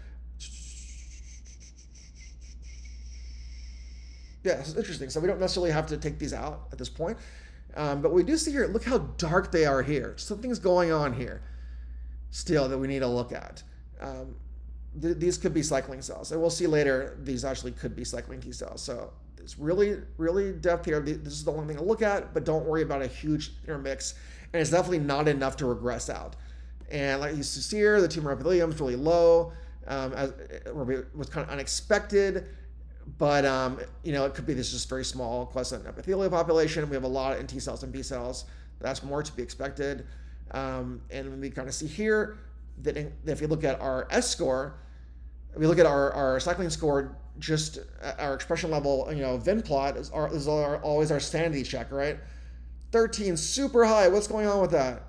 Yeah, this is interesting. So we don't necessarily have to take these out at this point. But we do see here, look how dark they are here. Something's going on here still that we need to look at. These could be cycling cells. And we'll see later, these actually could be cycling T cells. So it's really, really depth here. This is the only thing to look at, but don't worry about a huge intermix. And it's definitely not enough to regress out. And like you see here, the tumor epithelium is really low, was kind of unexpected. But, it could be this just very small quiescent epithelial population. We have a lot in T cells and B cells. That's more to be expected. And we kind of see here that if you look at our S score, if we look at our cycling score, just our expression level, Venn plot is always our sanity check, right? 13, super high. What's going on with that?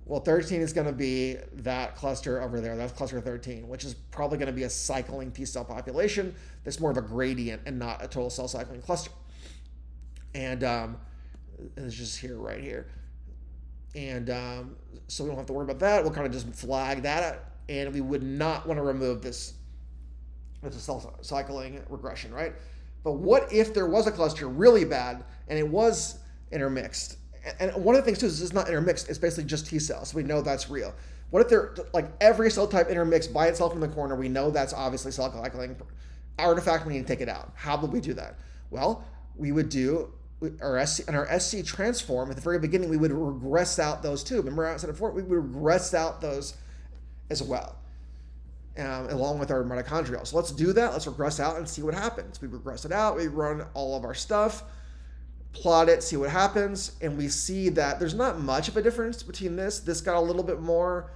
Well, 13 is going to be that cluster over there. That's cluster 13, which is probably going to be a cycling T cell population that's more of a gradient and not a total cell cycling cluster. And it's just here, right here. And so we don't have to worry about that. We'll kind of just flag that. And we would not want to remove this. It's a cell cycling regression, right? But what if there was a cluster really bad and it was intermixed? And one of the things too is it's not intermixed. It's basically just T cells. So we know that's real. What if they're like every cell type intermixed by itself in the corner? We know that's obviously cell cycling artifact. We need to take it out. How would we do that? Well, we would do our SC transform at the very beginning. We would regress out those two. Remember I said before, we would regress out those as well, along with our mitochondrial. So let's do that. Let's regress out and see what happens. We regress it out. We run all of our stuff, plot it, see what happens, and we see that there's not much of a difference between this. This got a little bit more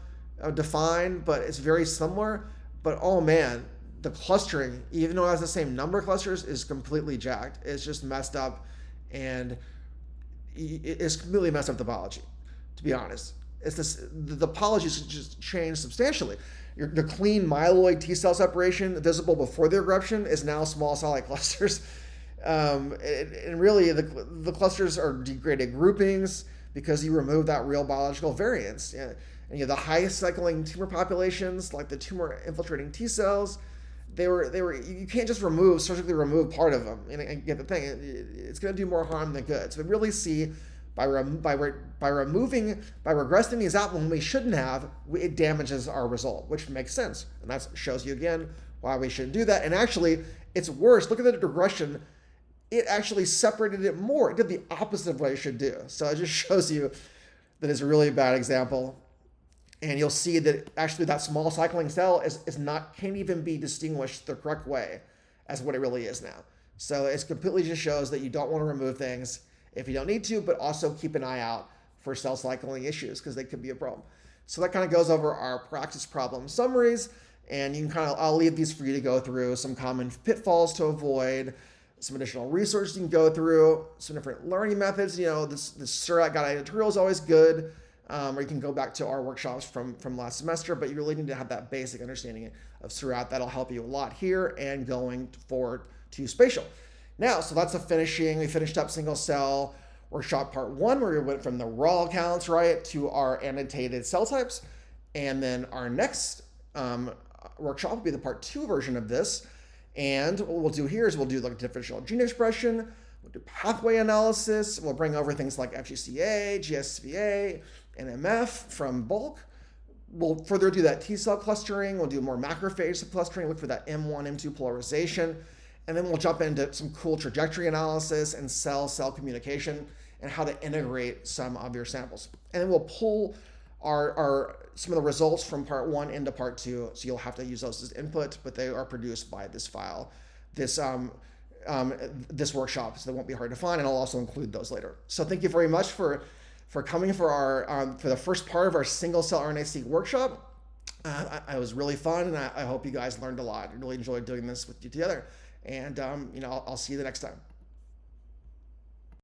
defined, but it's very similar. But oh man, the clustering, even though it has the same number of clusters, is completely jacked. It's just messed up, and it's completely messed up the biology, to be honest. The topology has just changed substantially. The clean myeloid T cell separation visible before the eruption is now small satellite clusters. And really, the clusters are degraded groupings because you remove that real biological variance. And the highest cycling tumor populations, like the tumor infiltrating T cells, they were. You can't just surgically remove part of them. And get the thing, it's going to do more harm than good. So we really see by regressing these out when we shouldn't have, it damages our result, which makes sense. And that shows you again why we shouldn't do that. And actually, it's worse. Look at the regression. It actually separated it more. It did the opposite of what it should do. So it just shows you that it's a really bad example. And you'll see that actually that small cycling cell can't even be distinguished the correct way as what it really is now. So it completely just shows that you don't want to remove things if you don't need to, but also keep an eye out for cell cycling issues because they could be a problem. So that kind of goes over our practice problem summaries. And you can I'll leave these for you to go through some common pitfalls to avoid, some additional research you can go through, some different learning methods. This Seurat guided tutorial is always good, or you can go back to our workshops from last semester, but you really need to have that basic understanding of Seurat. That'll help you a lot here and going forward to spatial. Now, so that's the finishing. We finished up single cell workshop part 1, where we went from the raw counts, right, to our annotated cell types. And then our next workshop will be the part 2 version of this. And what we'll do here is we'll do like differential gene expression, we'll do pathway analysis, we'll bring over things like FGCA, GSVA, and MF from bulk. We'll further do that T cell clustering, we'll do more macrophage clustering, look for that M1, M2 polarization, and then we'll jump into some cool trajectory analysis and cell-cell communication and how to integrate some of your samples. And then we'll pull some of the results from part 1 into part 2, so you'll have to use those as input, but they are produced by this file, this workshop, so they won't be hard to find, and I'll also include those later. So thank you very much for coming for our for the first part of our single-cell RNA-seq workshop. It was really fun, and I hope you guys learned a lot. I really enjoyed doing this with you together, and I'll see you the next time.